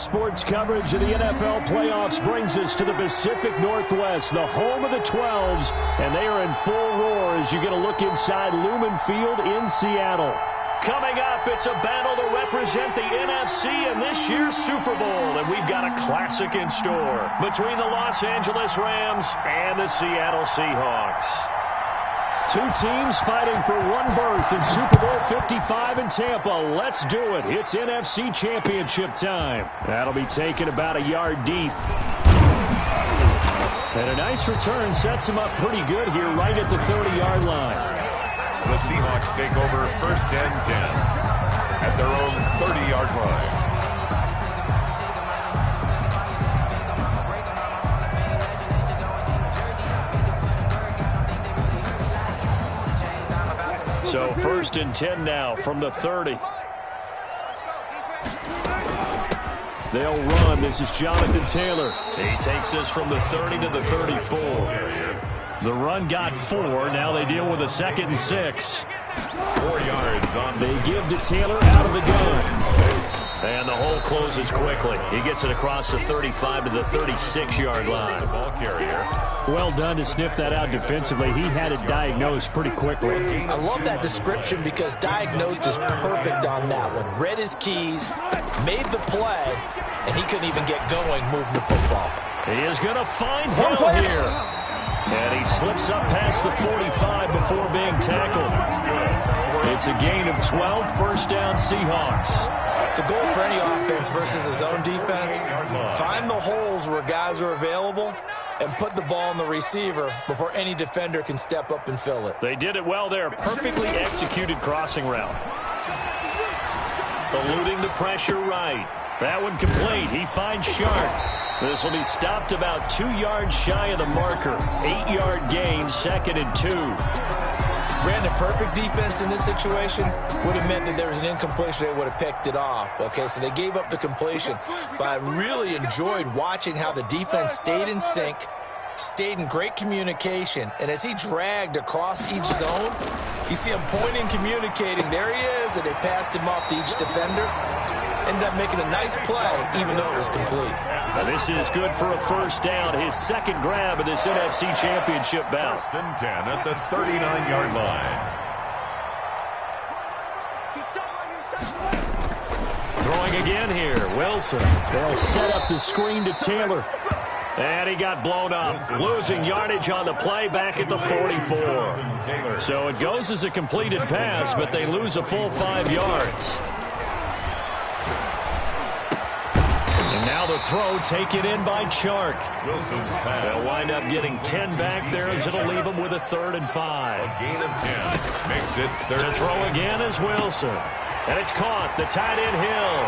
sports coverage of the NFL playoffs brings us to the Pacific Northwest, the home of the 12s, and they are in full roar as you get a look inside Lumen Field in Seattle. Coming up, it's a battle to represent the NFC in this year's Super Bowl, and we've got a classic in store between the Los Angeles Rams and the Seattle Seahawks. Two teams fighting for one berth in Super Bowl 55 in Tampa. Let's do it. It's NFC Championship time. That'll be taken about a yard deep. And a nice return sets him up pretty good here right at the 30-yard line. The Seahawks take over 1st and 10 at their own 30-yard line. So 1st and 10 now from the 30. They'll run. This is Jonathan Taylor. He takes this from the 30 to the 34. The run got 4. Now they deal with a 2nd and 6. 4 yards on. They give to Taylor out of the gun. And the hole closes quickly. He gets it across the 35 to the 36-yard line. The ball carrier. Well done to sniff that out defensively. He had it diagnosed pretty quickly. I love that description because diagnosed is perfect on that one. Read his keys, made the play, and he couldn't even get going moving the football. He is going to find Hill here. And he slips up past the 45 before being tackled. It's a gain of 12, 1st down Seahawks. The goal for any offense versus his own defense, find the holes where guys are available and put the ball on the receiver before any defender can step up and fill it. They did it well there. Perfectly executed crossing route. Eluding the pressure right. That one complete. He finds Sharp. This will be stopped about 2 yards shy of the marker. 8-yard gain, 2nd and 2. Brandon, perfect defense in this situation would have meant that there was an incompletion. They would have picked it off. Okay, so they gave up the completion. But I really enjoyed watching how the defense stayed in sync, stayed in great communication. And as he dragged across each zone, you see him pointing, communicating. There he is, and they passed him off to each defender. Ended up making a nice play, even though it was complete. Now this is good for a 1st down. His 2nd grab of this NFC Championship bout. 1st and 10 at the 39-yard line. Throwing again here. Wilson. They'll set up the screen to Taylor. And he got blown up. Losing yardage on the play back at the 44. So it goes as a completed pass, but they lose a full 5 yards. Now the throw taken in by Chark. Wilson's pass. They'll wind up getting 10 back there as it'll leave them with a 3rd and 5. Gain of 10 makes it 3rd. To throw again is Wilson. And it's caught. The tight end Hill.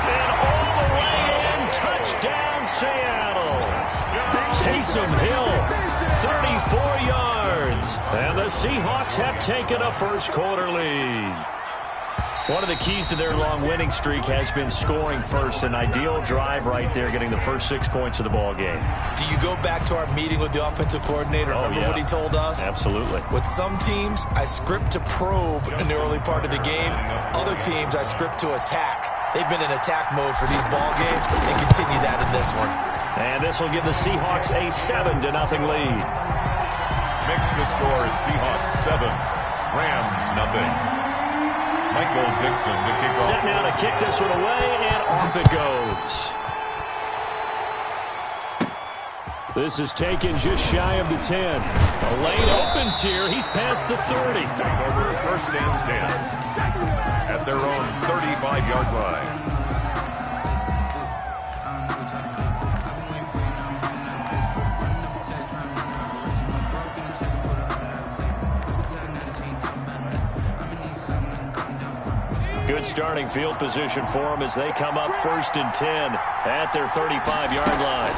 And all the way in. Touchdown Seattle. Taysom Hill. 34 yards. And the Seahawks have taken a 1st quarter lead. One of the keys to their long winning streak has been scoring first. An ideal drive right there, getting the first 6 points of the ball game. Do you go back to our meeting with the offensive coordinator? Remember what he told us? Absolutely. With some teams, I script to probe in the early part of the game. Other teams, I script to attack. They've been in attack mode for these ball games and continue that in this one. And this will give the Seahawks a 7-0 lead. Makes the score Seahawks 7, Rams nothing. Michael Dixon to kick off. Set now to kick this one away, and off it goes. This is taken just shy of the 10. A lane opens here. He's past the 30. Take over 1st and 10 at their own 35-yard line. Good starting field position for them as they come up 1st and 10 at their 35-yard line.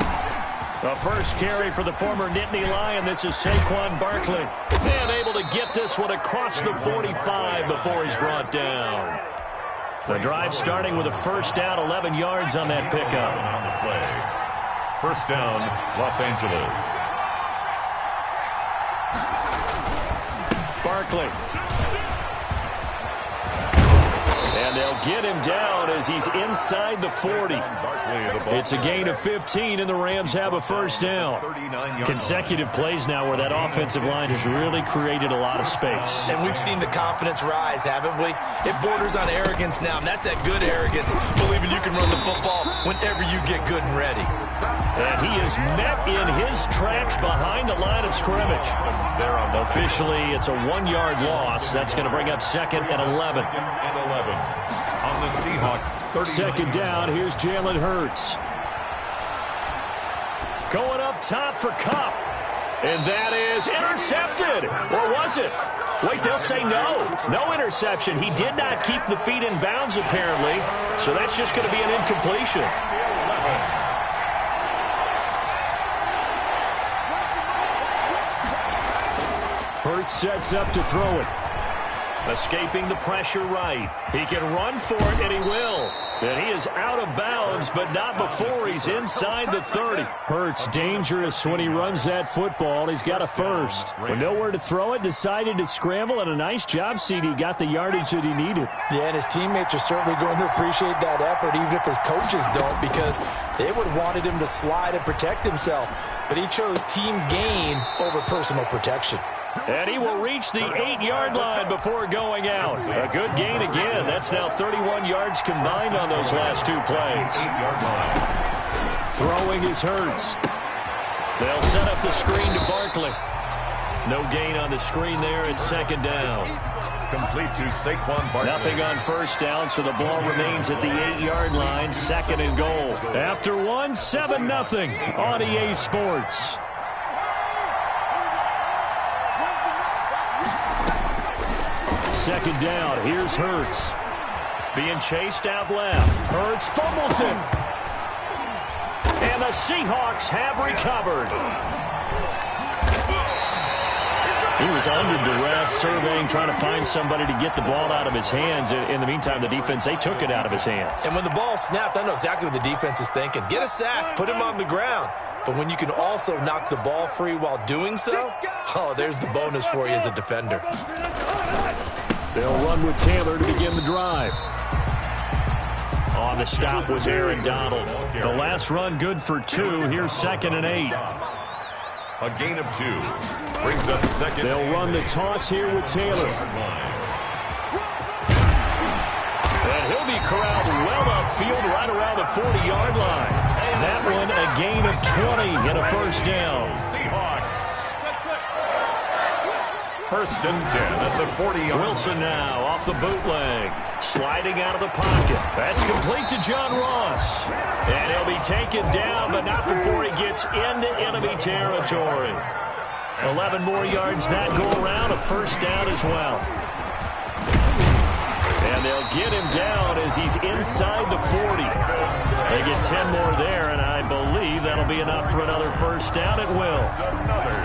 The first carry for the former Nittany Lion. This is Saquon Barkley. And able to get this one across the 45 before he's brought down. The drive starting with a 1st down, 11 yards on that pickup. On the play. 1st down, Los Angeles. Barkley. And they'll get him down as he's inside the 40. It's a gain of 15, and the Rams have a first down. Consecutive plays now where that offensive line has really created a lot of space. And we've seen the confidence rise, haven't we? It borders on arrogance now, and that's that good arrogance, believing you can run the football whenever you get good and ready. And he is met in his tracks behind the line of scrimmage. Officially, it's a 1-yard loss. That's going to bring up second and 11. On the Seahawks, second down, here's Jalen Hurts. Going up top for Kupp. And that is intercepted. Or was it? Wait, they'll say no. No interception. He did not keep the feet in bounds, apparently. So that's just going to be an incompletion. Hurts sets up to throw it. Escaping the pressure right. He can run for it, and he will. And he is out of bounds, but not before he's inside the 30. Hurts dangerous when he runs that football. He's got a first. With nowhere to throw it, decided to scramble, and a nice job, CD. Got the yardage that he needed. Yeah, and his teammates are certainly going to appreciate that effort, even if his coaches don't, because they would have wanted him to slide and protect himself. But he chose team gain over personal protection. And he will reach the 8-yard line before going out. A good gain again. That's now 31 yards combined on those last two plays. Throwing is Hurts. They'll set up the screen to Barkley. No gain on the screen there. It's second down. Complete to Saquon Barkley. Nothing on first down, so the ball remains at the 8-yard line. Second and goal. After one, 7-0 on EA Sports. Second down, here's Hurts. Being chased out left. Hurts fumbles it. And the Seahawks have recovered. He was under duress, surveying, trying to find somebody to get the ball out of his hands. In the meantime, the defense, they took it out of his hands. And when the ball snapped, I know exactly what the defense is thinking. Get a sack, put him on the ground. But when you can also knock the ball free while doing so, oh, there's the bonus for you as a defender. They'll run with Taylor to begin the drive. On the stop was Aaron Donald. The last run good for 2. Here's second and 8. A gain of 2. Brings up second. They'll run the toss here with Taylor. And he'll be corralled well upfield right around the 40-yard line. That one a gain of 20 and a first down. First and 10 at the 40-yard line. Wilson now off the bootleg. Sliding out of the pocket. That's complete to John Ross. And he'll be taken down, but not before he gets into enemy territory. 11 more yards that go around. A first down as well. And they'll get him down as he's inside the 40. They get 10 more there, and I believe that'll be enough for another first down. It will.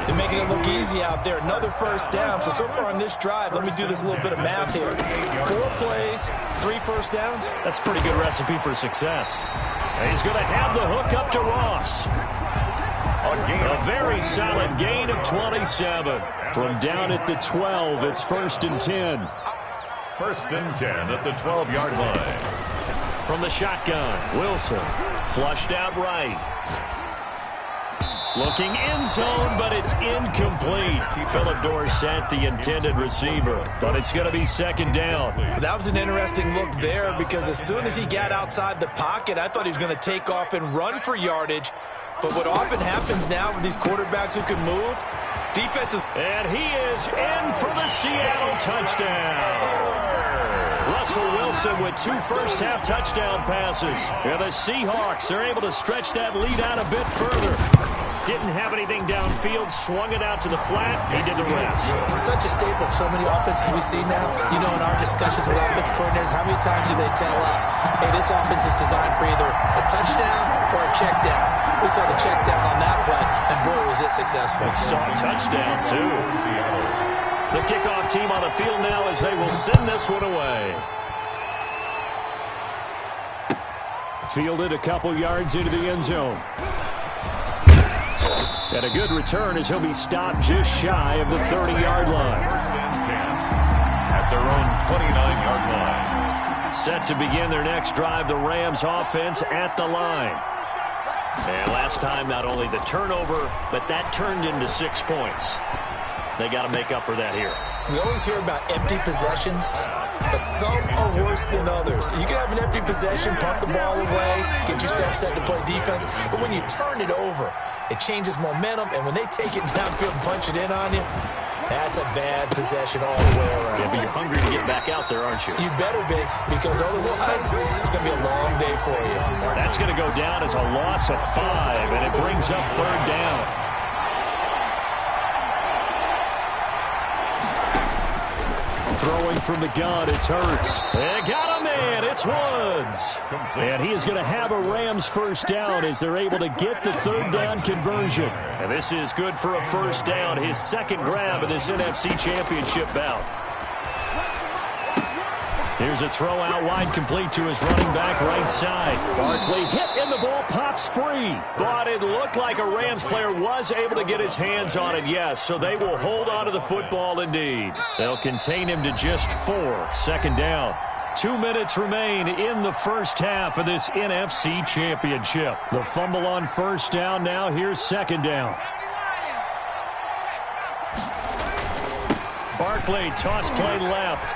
They're making it look easy out there. Another first down. So far on this drive, let me do this little bit of math here. 4 plays, 3 first downs. That's a pretty good recipe for success. And he's going to have the hook up to Ross. A very solid gain of 27. From down at the 12, it's first and 10. First and 10 at the 12-yard line. From the shotgun, Wilson flushed out right. Looking end zone, but it's incomplete. Philip Dorsett, the intended receiver, but it's going to be second down. That was an interesting look there because as soon as he got outside the pocket, I thought he was going to take off and run for yardage. But what often happens now with these quarterbacks who can move, defenses... And he is in for the Seattle touchdown. Russell Wilson with 2 first-half touchdown passes. And the Seahawks are able to stretch that lead out a bit further. Didn't have anything downfield, swung it out to the flat. He did the rest. Such a staple of so many offenses we see now. You know, in our discussions with offense coordinators, how many times do they tell us, hey, this offense is designed for either a touchdown or a check down. We saw the check down on that play, and boy, was it successful. Saw a touchdown, too. The kickoff team on the field now as they will send this one away. Fielded a couple yards into the end zone. And a good return as he'll be stopped just shy of the 30-yard line. First and 10 at their own 29-yard line. Set to begin their next drive, the Rams offense at the line. And last time, not only the turnover, but that turned into 6 points. They got to make up for that here. We always hear about empty possessions, but some are worse than others. You can have an empty possession, punt the ball away, get yourself set to play defense, but when you turn it over, it changes momentum, and when they take it downfield and punch it in on you, that's a bad possession all the way around. Yeah, but you're hungry to get back out there, aren't you? You better be, because otherwise it's going to be a long day for you. That's going to go down as a loss of 5, and it brings up 3rd down. Throwing from the gun, it's Hurts. They got a man, it's Woods. And he is going to have a Rams 1st down as they're able to get the 3rd down conversion. And this is good for a 1st down, his 2nd grab of this NFC Championship bout. Here's a throw out wide, complete to his running back right side. Barkley hit and the ball pops free. But it looked like a Rams player was able to get his hands on it, yes. So they will hold on to the football indeed. They'll contain him to just 4. 2nd down. 2 minutes remain in the 1st half of this NFC Championship. The fumble on 1st down now. Here's 2nd down. Barkley, toss play left.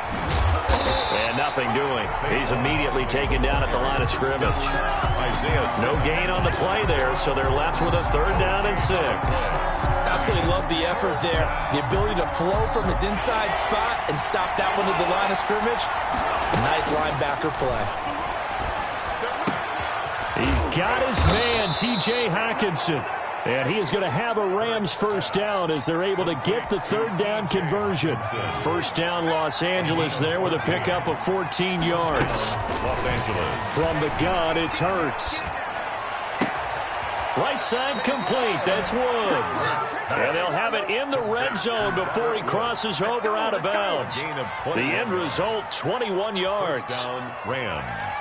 And nothing doing. He's immediately taken down at the line of scrimmage. No gain on the play there, so they're left with a 3rd down and 6. Absolutely love the effort there. The ability to flow from his inside spot and stop that one at the line of scrimmage. Nice linebacker play. He's got his man, T.J. Hockenson. And he is going to have a Rams 1st down as they're able to get the 3rd down conversion. 1st down Los Angeles there with a pickup of 14 yards. Los Angeles. From the gun, it's Hurts. Right side complete. That's Woods. And they'll have it in the red zone before he crosses over out of bounds. The end result, 21 yards. Down Rams.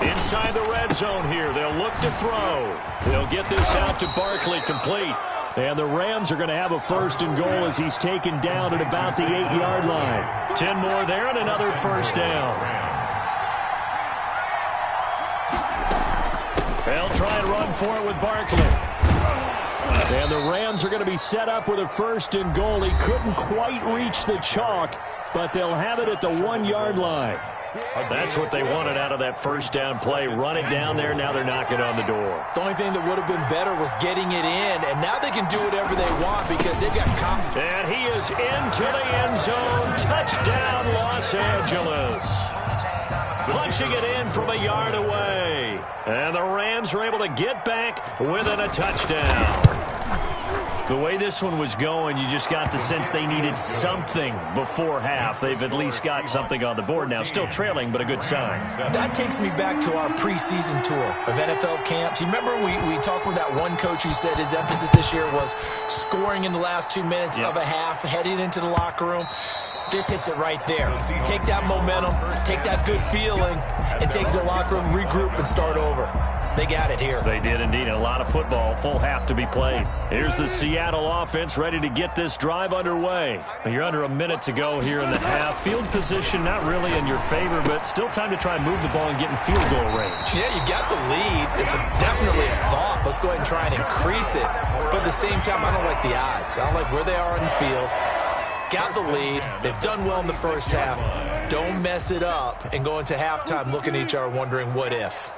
Inside the red zone here. They'll look to throw. They'll get this out to Barkley, complete. And the Rams are going to have a 1st and goal as he's taken down at about the 8-yard line. 10 more there and another 1st down. They'll try and run for it with Barkley. And the Rams are going to be set up with a 1st and goal. He couldn't quite reach the chalk, but they'll have it at the 1-yard line. That's what they wanted out of that 1st down play. Run it down there. Now they're knocking on the door. The only thing that would have been better was getting it in, and now they can do whatever they want because they've got confidence. And he is into the end zone. Touchdown, Los Angeles. Punching it in from a yard away. And the Rams are able to get back within a touchdown. The way this one was going, you just got the sense they needed something before half. They've at least got something on the board now. Still trailing, but a good sign. That takes me back to our preseason tour of NFL camps. You remember we talked with that one coach who said his emphasis this year was scoring in the last 2 minutes of a half, heading into the locker room. This hits it right there. Take that momentum, take that good feeling, and take the locker room, regroup, and start over. They got it here. They did indeed. A lot of football, full half to be played. Here's the Seattle offense ready to get this drive underway. You're under a minute to go here in the half. Field position not really in your favor, but still time to try and move the ball and get in field goal range. Yeah, you got the lead. It's definitely a thought. Let's go ahead and try and increase it. But at the same time, I don't like the odds. I don't like where they are in the field. Got the lead. They've done well in the first half. Don't mess it up and go into halftime looking at each other wondering what if.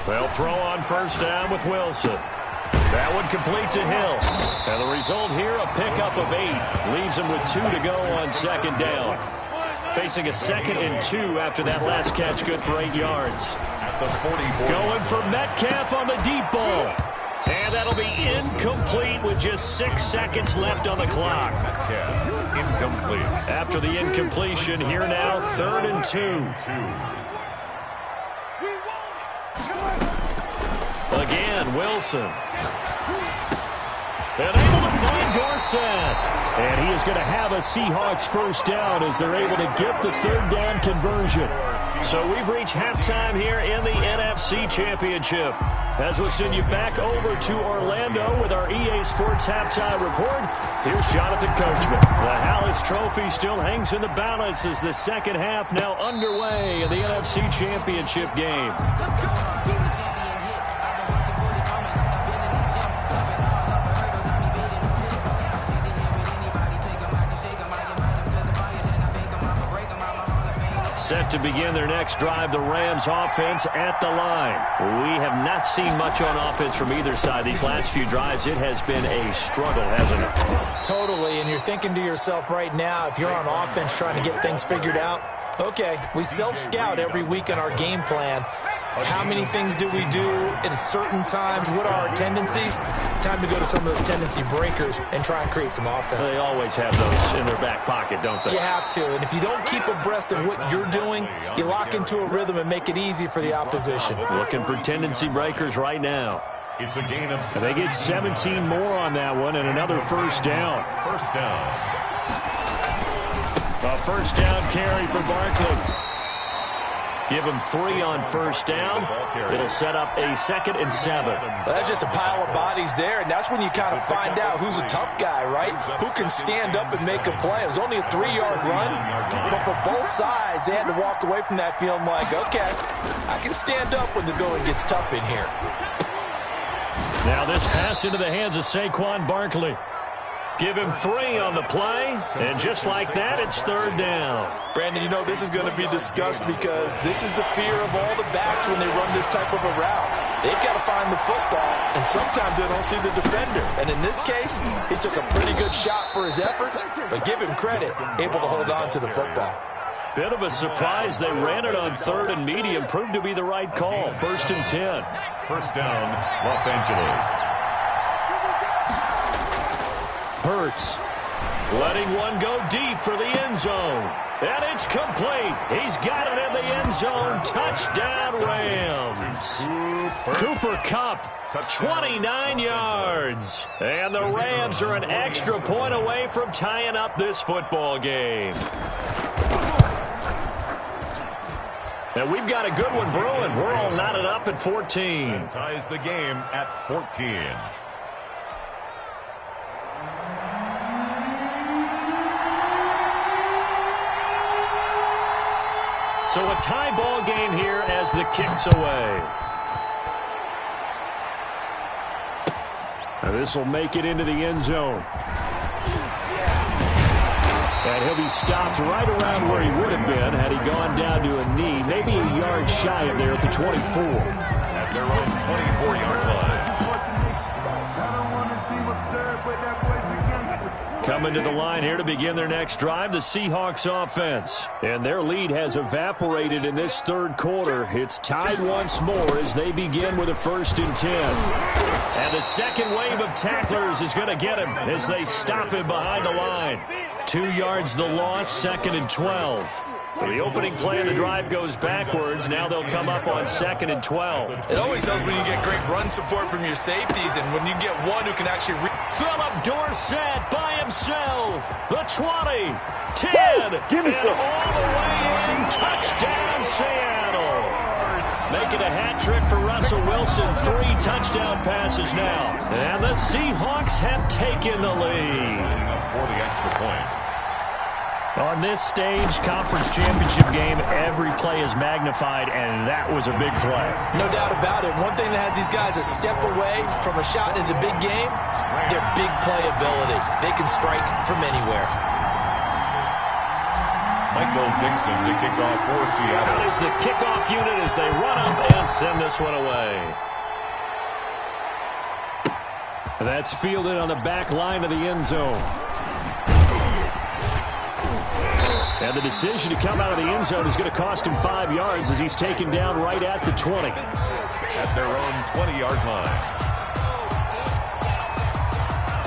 They'll throw on 1st down with Wilson. That one complete to Hill. And the result here, a pickup of 8. Leaves him with 2 to go on 2nd down. Facing a 2nd and 2 after that last catch, good for 8 yards. At the 44. Going for Metcalf on the deep ball. And that'll be incomplete with just 6 seconds left on the clock. Metcalf, incomplete. After the incompletion, here now, 3rd and 2. Again, Wilson. And able to find Dorsett. And he is going to have a Seahawks 1st down as they're able to get the 3rd down conversion. So we've reached halftime here in the NFC Championship. As we'll send you back over to Orlando with our EA Sports Halftime Report, here's Jonathan Coachman. The Hallis Trophy still hangs in the balance as the second half now underway in the NFC Championship game. Set to begin their next drive, the Rams offense at the line. We have not seen much on offense from either side. These last few drives, it has been a struggle, hasn't it? Totally, and you're thinking to yourself right now, if you're on offense trying to get things figured out, okay, we self-scout every week in our game plan. How many things do we do at certain times? What are our tendencies? Time to go to some of those tendency breakers and try and create some offense. They always have those in their back pocket, don't they? You have to, and if you don't keep abreast of what you're doing, you lock into a rhythm and make it easy for the opposition. Looking for tendency breakers right now. It's a gain of 17. They get 17 more on that one and another first down. First down. A first down carry for Barkley. Give him 3 on first down. It'll set up a 2nd and 7. Well, that's just a pile of bodies there, and that's when you kind of find out who's a tough guy, right? Who can stand up and make a play. It was only a 3-yard run, but for both sides, they had to walk away from that feeling like, okay, I can stand up when the going gets tough in here. Now this pass into the hands of Saquon Barkley. Give him 3 on the play, and just like that, it's 3rd down. Brandon, you know this is going to be discussed because this is the fear of all the backs when they run this type of a route. They've got to find the football, and sometimes they don't see the defender. And in this case, he took a pretty good shot for his efforts, but give him credit, able to hold on to the football. Bit of a surprise. They ran it on 3rd and medium. Proved to be the right call. 1st and 10. First down, Los Angeles. Hurts. Letting one go deep for the end zone. And it's complete. He's got it in the end zone. Touchdown, Rams. Cooper Kupp, 29 yards. And the Rams are an extra point away from tying up this football game. And we've got a good one brewing. We're all knotted up at 14. And ties the game at 14. So a tie ball game here as the kick's away. Now this will make it into the end zone. And he'll be stopped right around where he would have been had he gone down to a knee, maybe a yard shy of there at the 24. At their own 24-yard line. Coming to the line here to begin their next drive, the Seahawks offense. And their lead has evaporated in this 3rd quarter. It's tied once more as they begin with a 1st and 10. And the second wave of tacklers is going to get him as they stop him behind the line. 2 yards the loss, 2nd and 12. So the opening play of the drive goes backwards. Now they'll come up on 2nd and 12. It always helps when you get great run support from your safeties and when you get one who can actually... Philip Dorsett by himself. The 20, 10, Give me and some. all the way in. Touchdown, Seattle. Making a hat trick for Russell Wilson. 3 touchdown passes now. And the Seahawks have taken the lead. For the extra point. On this stage, conference championship game, every play is magnified, and that was a big play. No doubt about it. One thing that has these guys a step away from a shot into big game, their big play ability. They can strike from anywhere. Michael Dixon to kick off for Seattle. That is the kickoff unit as they run up and send this one away. And that's fielded on the back line of the end zone. And the decision to come out of the end zone is going to cost him 5 yards as he's taken down right at the 20. At their own 20-yard line.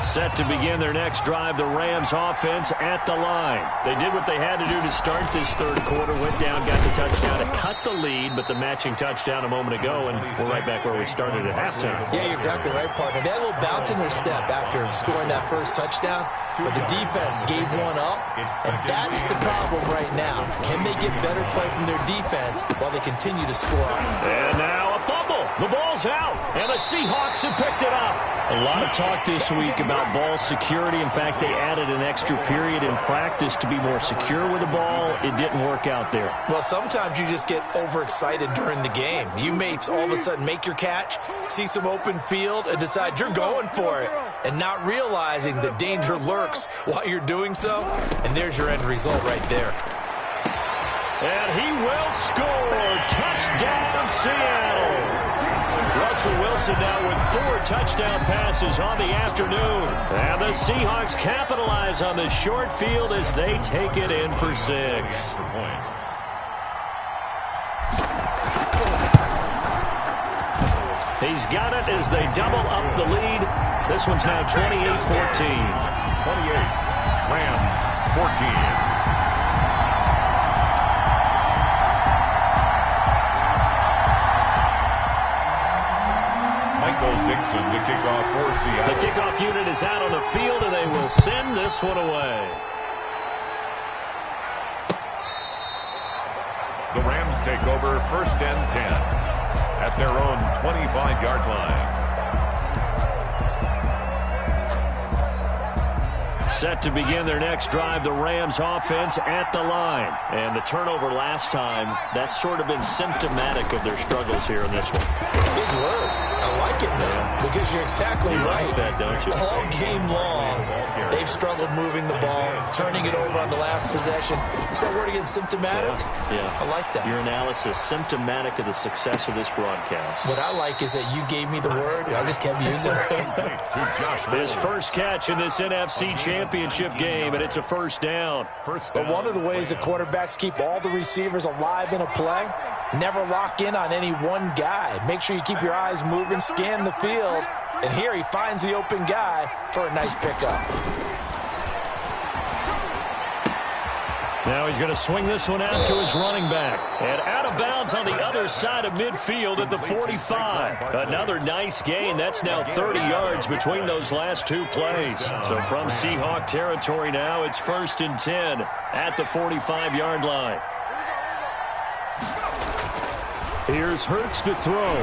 Set to begin their next drive, the Rams offense at the line. They did what they had to do to start this third quarter, went down, got the touchdown to cut the lead, but the matching touchdown a moment ago, and we're right back where we started at halftime. Yeah, you're exactly right, partner. They had a little bounce in their step after scoring that first touchdown, but the defense gave one up, and that's the problem right now. Can they get better play from their defense while they continue to score? And now a fumble. The ball's out, and the Seahawks have picked it up. A lot of talk this week about ball security. In fact, they added an extra period in practice to be more secure with the ball. It didn't work out there. Well, sometimes you just get overexcited during the game. You mates all of a sudden make your catch, see some open field, and decide you're going for it, and not realizing the danger lurks while you're doing so. And there's your end result right there. And he will score. Touchdown, Seattle. Russell Wilson now with 4 touchdown passes on the afternoon. And the Seahawks capitalize on the short field as they take it in for 6. He's got it as they double up the lead. This one's now 28-14. 28. Rams 14. Dixon to kick off for Seattle. The kickoff unit is out on the field, and they will send this one away. The Rams take over 1st and 10 at their own 25-yard line. Set to begin their next drive, the Rams offense at the line. And the turnover last time, that's sort of been symptomatic of their struggles here in this one. Big word. I like it, man, because you're exactly right. Like that, don't you? All game long, they've struggled moving the ball, turning it over on the last possession. Is that word again, symptomatic? Yeah. I like that. Your analysis, symptomatic of the success of this broadcast. What I like is that you gave me the word, and I just kept using it. His first catch in this NFC Championship game, and it's a first down. But one of the ways that quarterbacks keep all the receivers alive in a play, never lock in on any one guy. Make sure you keep your eyes moving, scan the field, and here he finds the open guy for a nice pickup. Now he's going to swing this one out to his running back. And out of bounds on the other side of midfield at the 45. Another nice gain. That's now 30 yards between those last 2 plays. So from Seahawk territory now, it's 1st and 10 at the 45-yard line. Here's Hurts to throw.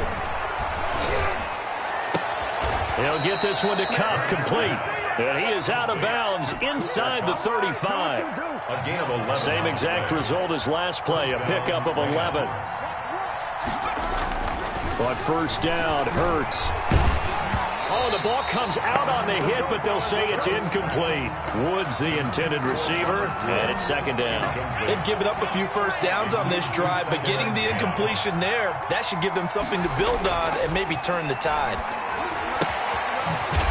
He'll get this one to Kupp, complete. And he is out of bounds inside the 35. A gain of 11. Same exact result as last play, a pickup of 11. But first down, Hurts. Oh, the ball comes out on the hit, but they'll say it's incomplete. Woods the intended receiver, and it's 2nd down. They've given up a few first downs on this drive, but getting the incompletion there, that should give them something to build on and maybe turn the tide.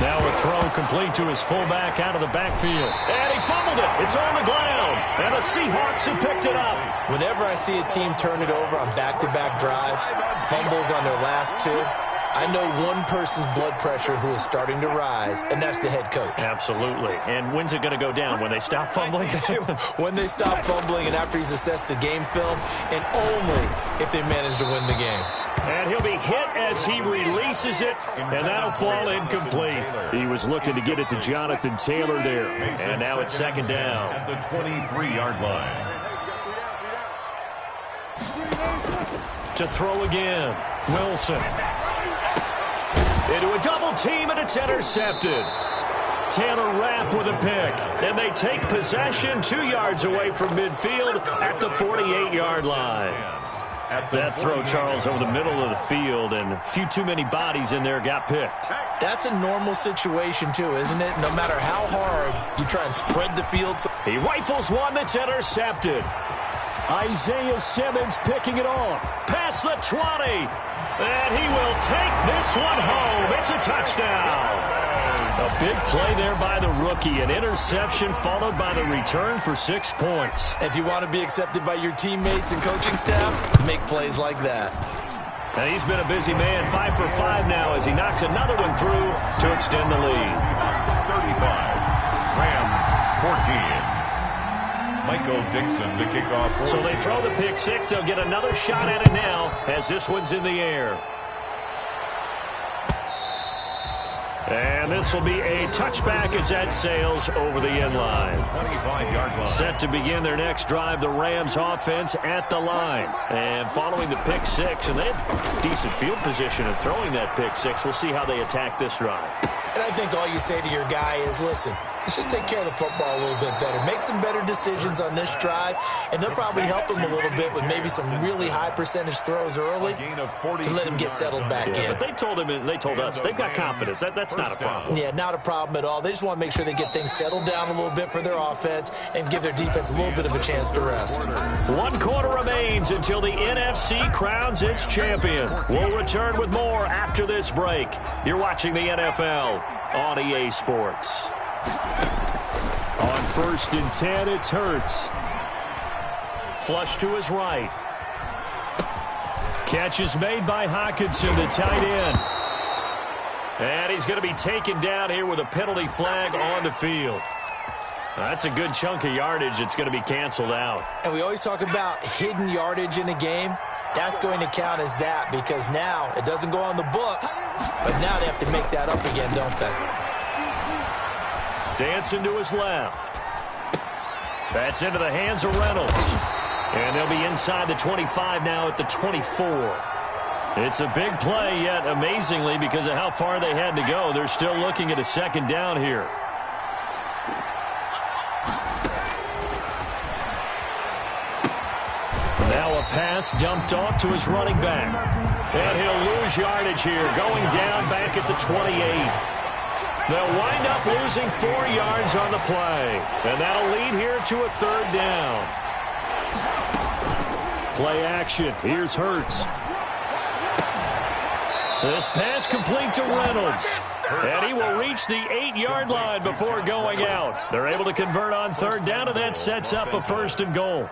Now a throw complete to his fullback out of the backfield. And he fumbled it. It's on the ground. And the Seahawks have picked it up. Whenever I see a team turn it over on back-to-back drives, fumbles on their last 2, I know one person's blood pressure who is starting to rise, and that's the head coach. Absolutely. And when's it going to go down? When they stop fumbling? When they stop fumbling and after he's assessed the game film, and only if they manage to win the game. And he'll be hit as he releases it, and that'll fall incomplete. He was looking to get it to Jonathan Taylor there. And now it's 2nd down. At the 23-yard line. To throw again, Wilson. Into a double team, and it's intercepted. Taylor Rapp with a pick, and they take possession 2 yards away from midfield at the 48-yard line. That throw, Charles, over the middle of the field, and a few too many bodies in there got picked. That's a normal situation, too, isn't it? No matter how hard you try and spread the field. He rifles one that's intercepted. Isaiah Simmons picking it off. Past the 20. And he will take this one home. It's a touchdown. A big play there by the rookie. An interception followed by the return for 6 points. If you want to be accepted by your teammates and coaching staff, make plays like that. And he's been a busy man. 5 for 5 now as he knocks another one through to extend the lead. Michael Dixon to kick off. So they throw the pick six. They'll get another shot at it now as this one's in the air. And this will be a touchback as that sails over the end line. 25-yard line. Set to begin their next drive, the Rams offense at the line. And following the pick six, and they had decent field position in throwing that pick six. We'll see how they attack this drive. And I think all you say to your guy is, listen, let's just take care of the football a little bit better. Make some better decisions on this drive, and they'll probably help him a little bit with maybe some really high percentage throws early to let him get settled back in. But they told him, and they told us, they've got confidence. That's not a problem. Yeah, not a problem at all. They just want to make sure they get things settled down a little bit for their offense and give their defense a little bit of a chance to rest. 1 quarter remains until the NFC crowns its champion. We'll return with more after this break. You're watching the NFL on EA Sports. On 1st and 10, it's Hurts. Flush to his right. Catch is made by Hockenson, the tight end. And he's going to be taken down here with a penalty flag on the field. That's a good chunk of yardage. It's going to be canceled out. And we always talk about hidden yardage in a game. That's going to count as that because now it doesn't go on the books, but now they have to make that up again, don't they? Dancing to his left. That's into the hands of Reynolds. And they'll be inside the 25 now at the 24. It's a big play, yet amazingly, because of how far they had to go, they're still looking at a second down here. Now a pass dumped off to his running back. And he'll lose yardage here, going down back at the 28. They'll wind up losing 4 yards on the play. And that'll lead here to a 3rd down. Play action. Here's Hurts. This pass complete to Reynolds. And he will reach the 8-yard line before going out. They're able to convert on 3rd down, and that sets up a 1st and goal.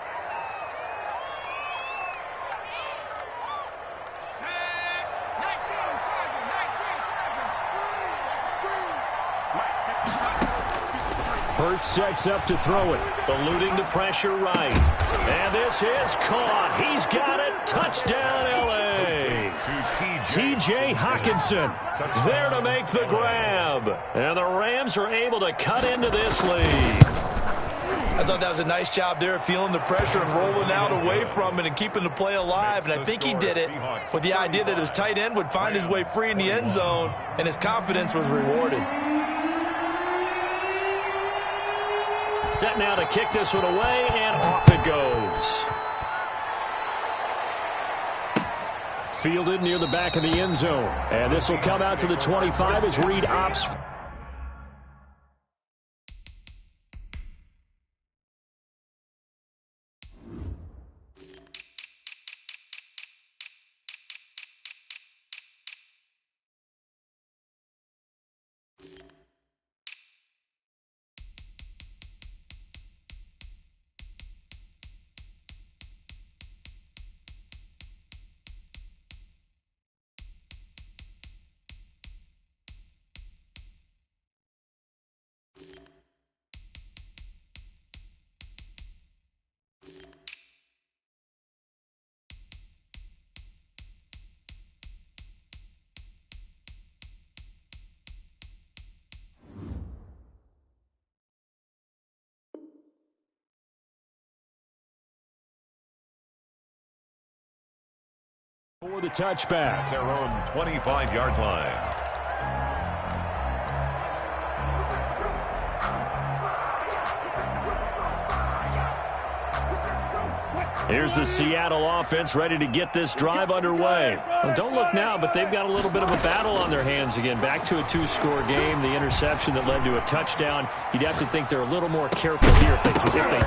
Hurts sets up to throw it. Eluding the pressure right. And this is caught. He's got it. Touchdown, L.A. T.J. Hockenson there to make the grab. And the Rams are able to cut into this lead. I thought that was a nice job there of feeling the pressure and rolling out away from it and keeping the play alive. And I think he did it with the idea that his tight end would find his way free in the end zone, and his confidence was rewarded. Set now to kick this one away, and off it goes. Fielded near the back of the end zone. And this will come out to the 25 as Reed opts. For the touchback. Their own 25-yard line. Here's the Seattle offense ready to get this drive underway. Well, don't look now, but they've got a little bit of a battle on their hands again. Back to a 2-score game. The interception that led to a touchdown. You'd have to think they're a little more careful here if they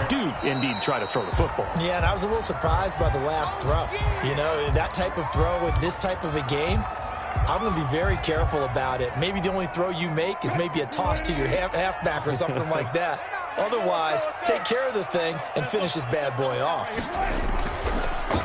do indeed try to throw the football. Yeah, and I was a little surprised by the last throw. You know, that type of throw with this type of a game, I'm going to be very careful about it. Maybe the only throw you make is maybe a toss to your halfback or something like that. Otherwise, take care of the thing and finish this bad boy off.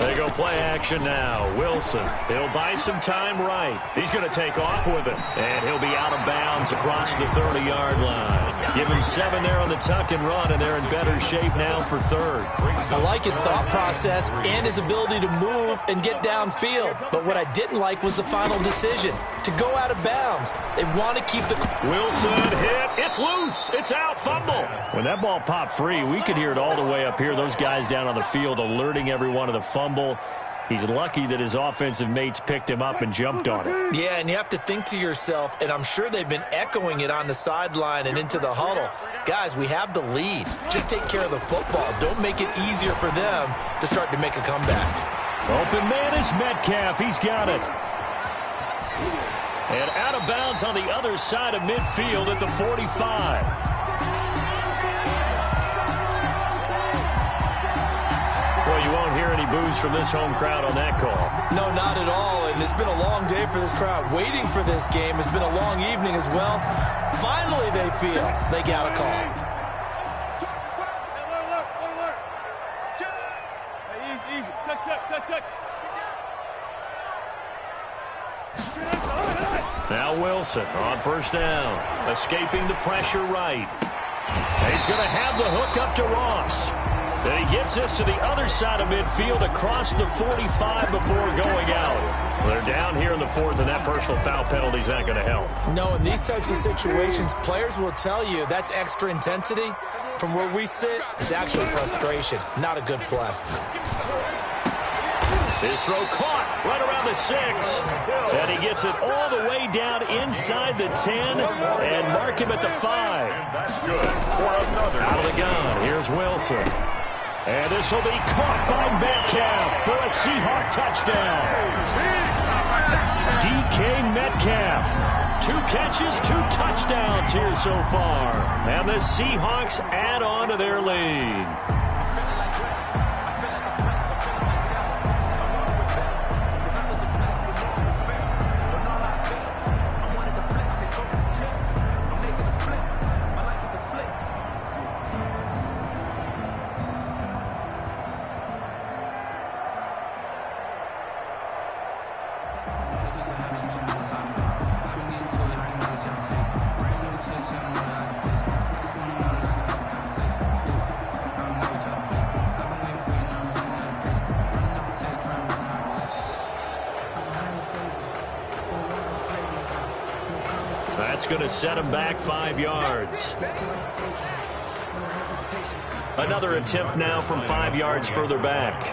They go play action now. Wilson, he'll buy some time right. He's going to take off with it, and he'll be out of bounds across the 30-yard line. Give him 7 there on the tuck and run, and they're in better shape now for third. I like his thought process and his ability to move and get downfield. But what I didn't like was the final decision, to go out of bounds. They want to keep the... Wilson hit. It's loose. It's out. Fumble. When that ball popped free, we could hear it all the way up here. Those guys down on the field alerting everyone of the fumble. He's lucky that his offensive mates picked him up and jumped on it. Yeah, and you have to think to yourself, and I'm sure they've been echoing it on the sideline and into the huddle. Guys, we have the lead. Just take care of the football. Don't make it easier for them to start to make a comeback. Open man is Metcalf. He's got it. And out of bounds on the other side of midfield at the 45. Well, you won't hear any boos from this home crowd on that call. No, not at all. And it's been a long day for this crowd. Waiting for this game. It's been a long evening as well. Finally, they feel they got a call. Now Wilson on first down. Escaping the pressure right. He's going to have the hook up to Ross. Then he gets this to the other side of midfield across the 45 before going out. Well, they're down here in the fourth, and that personal foul penalty is not going to help. No, in these types of situations, players will tell you that's extra intensity. From where we sit, it's actually frustration. Not a good play. His throw caught right around the 6. And he gets it all the way down inside the 10 and mark him at the 5. That's good for another. Out of the gun, here's Wilson. And this will be caught by Metcalf for a Seahawk touchdown. DK Metcalf. 2 catches, 2 touchdowns here so far. And the Seahawks add on to their lead. That's going to set him back 5 yards. Another attempt now from 5 yards further back.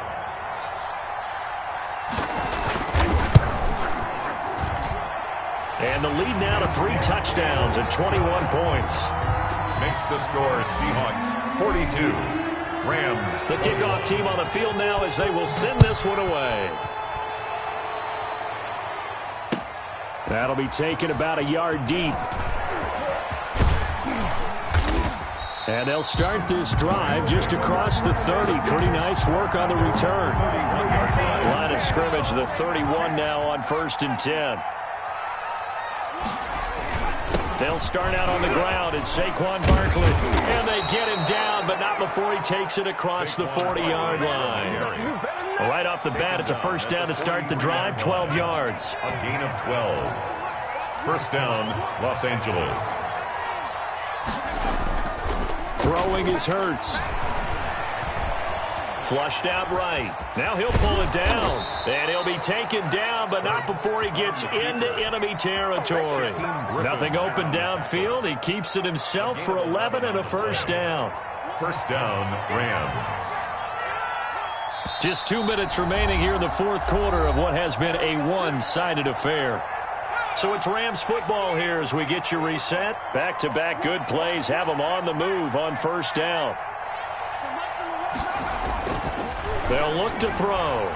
And the lead now to 3 touchdowns and 21 points. Makes the score Seahawks 42. Rams. The kickoff team on the field now as they will send this one away. That'll be taken about a yard deep. And they'll start this drive just across the 30. Pretty nice work on the return. Line of scrimmage, the 31 now on 1st and 10. They'll start out on the ground, and Saquon Barkley. And they get him down, but not before he takes it across the 40-yard line. Right off the bat, it's a first down to start the drive, 12 yards. A gain of 12. First down, Los Angeles. Throwing is Hurts. Flushed out right. Now he'll pull it down. And he'll be taken down, but not before he gets into enemy territory. Nothing open downfield. He keeps it himself for 11 and a first down. First down, Rams. Just 2 minutes remaining here in the fourth quarter of what has been a one-sided affair. So it's Rams football here as we get you reset. Back-to-back good plays have them on the move on first down. They'll look to throw.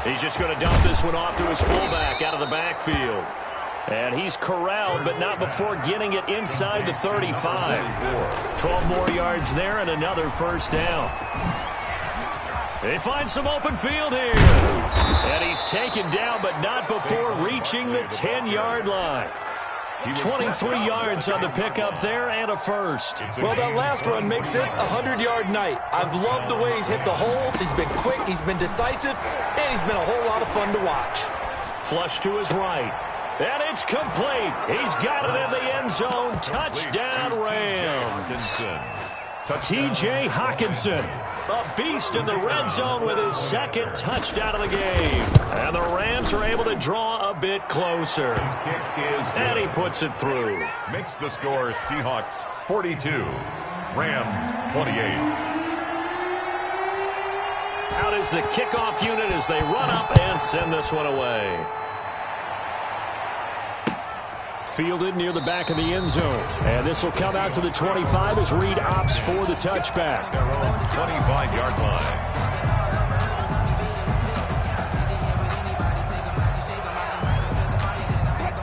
He's just going to dump this one off to his fullback out of the backfield. And he's corralled, but not before getting it inside the 35. 12 more yards there and another first down. They find some open field here. And he's taken down, but not before reaching the 10-yard line. 23 yards on the pickup there and a first. Well, that last run makes this a 100-yard night. I've loved the way he's hit the holes. He's been quick, he's been decisive, and he's been a whole lot of fun to watch. Flush to his right. And it's complete. He's got it in the end zone. Touchdown, Rams. T.J. Hockenson, a beast in the red zone with his second touchdown of the game. And the Rams are able to draw a bit closer. And he puts it through. Makes the score Seahawks 42, Rams 28. Out is the kickoff unit as they run up and send this one away. Fielded near the back of the end zone. And this will come out to the 25 as Reed opts for the touchback. Their own 25-yard line.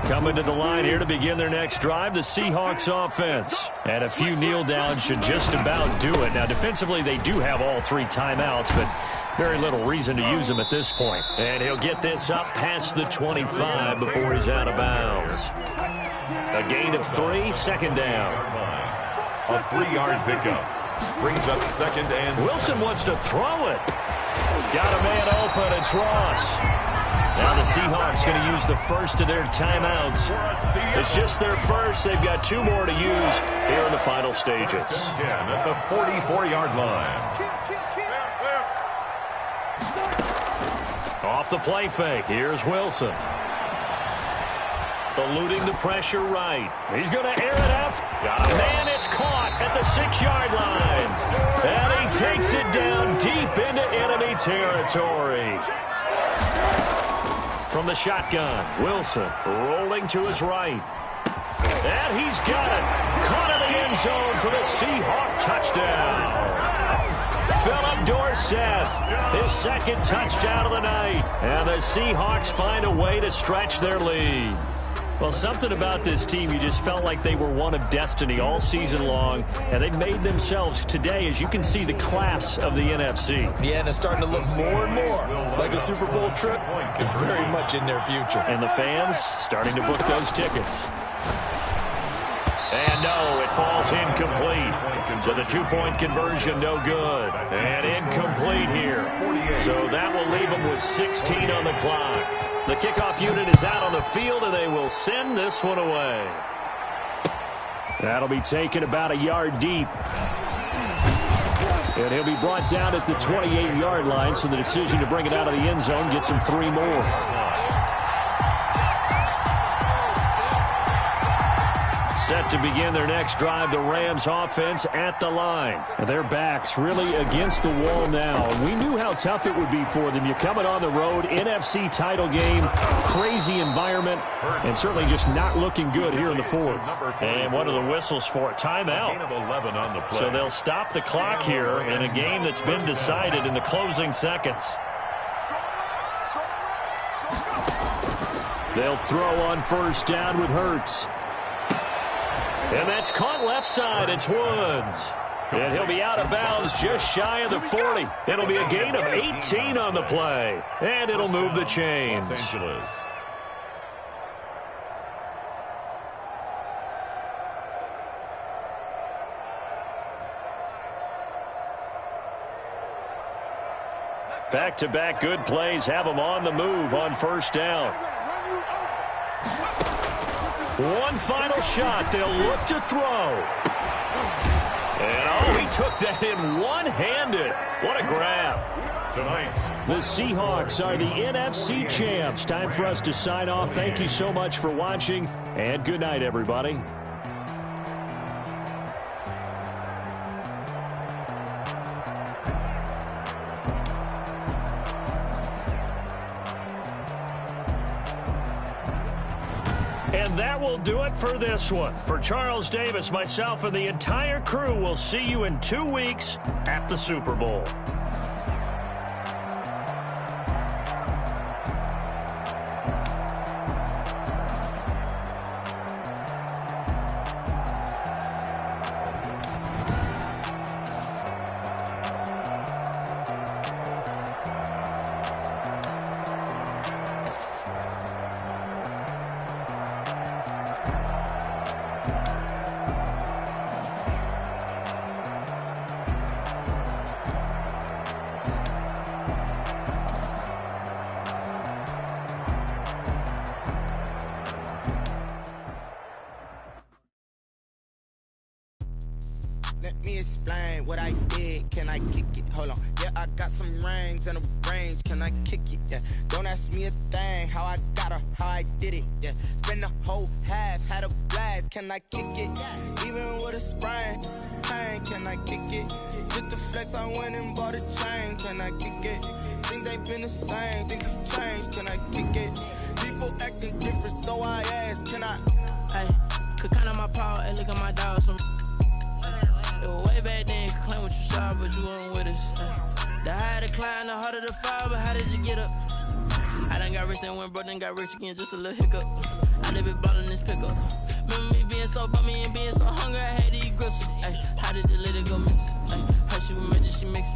Coming to the line here to begin their next drive, the Seahawks offense. And a few kneel downs should just about do it. Now, defensively, they do have all 3 timeouts, but very little reason to use them at this point. And he'll get this up past the 25 before he's out of bounds. A gain of 3, second down. A 3-yard pickup. Brings up second and... Wilson wants to throw it. Got a man open. It's Ross. Now the Seahawks going to use the first of their timeouts. It's just their first. They've got 2 more to use here in the final stages. 10 at the 44-yard line. Off the play fake. Here's Wilson. Eluding the pressure right. He's going to air it out. Got a man. It's caught at the 6-yard line. And he takes it down deep into enemy territory. From the shotgun, Wilson rolling to his right. And he's got it. Caught in the end zone for the Seahawk touchdown. Philip Dorsett, his second touchdown of the night. And the Seahawks find a way to stretch their lead. Well, something about this team, you just felt like they were one of destiny all season long, and they made themselves today, as you can see, the class of the NFC. Yeah, and it's starting to look more and more like a Super Bowl trip is very much in their future. And the fans starting to book those tickets. And no, it falls incomplete. So the 2-point conversion, no good. And incomplete here. So that will leave them with 16 on the clock. The kickoff unit is out on the field, and they will send this one away. That'll be taken about a yard deep. And he'll be brought down at the 28-yard line, so the decision to bring it out of the end zone gets him 3 more. Set to begin their next drive, the Rams offense at the line. And their backs really against the wall now. We knew how tough it would be for them. You're coming on the road, NFC title game, crazy environment, and certainly just not looking good here in the 4th. And what are the whistles for? Timeout. So they'll stop the clock here in a game that's been decided in the closing seconds. They'll throw on first down with Hurts. And that's caught left side. It's Woods. And he'll be out of bounds just shy of the 40. It'll be a gain of 18 on the play. And it'll move the chains. Los Angeles. Back-to-back good plays have them on the move on first down. One final shot. They'll look to throw. And, oh, he took that in one-handed. What a grab. Tonight, the Seahawks are the NFC champs. Time for us to sign off. Thank you so much for watching, and good night, everybody. And that will do it for this one. For Charles Davis, myself, and the entire crew, we'll see you in 2 weeks at the Super Bowl. Let me explain what I did. Can I kick it? Hold on. Yeah, I got some rings and a range. Can I kick it? Yeah. Don't ask me a thing. How I got her, how I did it. Yeah. Spend the whole half, had a blast. Can I kick it? Even with a sprain. Pain, can I kick it? Just the flex, I went and bought a chain. Can I kick it? Things ain't been the same. Things have changed. Can I kick it? People acting different, so I ask. Can I? Hey, could count on my power. Hey, look at my dogs from. It was way back then, could claim what you saw, but you weren't with us. The higher the climb, the harder the fall, but how did you get up? I done got rich, then went broke, then got rich again, just a little hiccup. I live it ballin' this pickup. Remember me being so bummy and being so hungry, I had to eat gristle. Ay, how did the lady go miss? How she was magic, she mixed.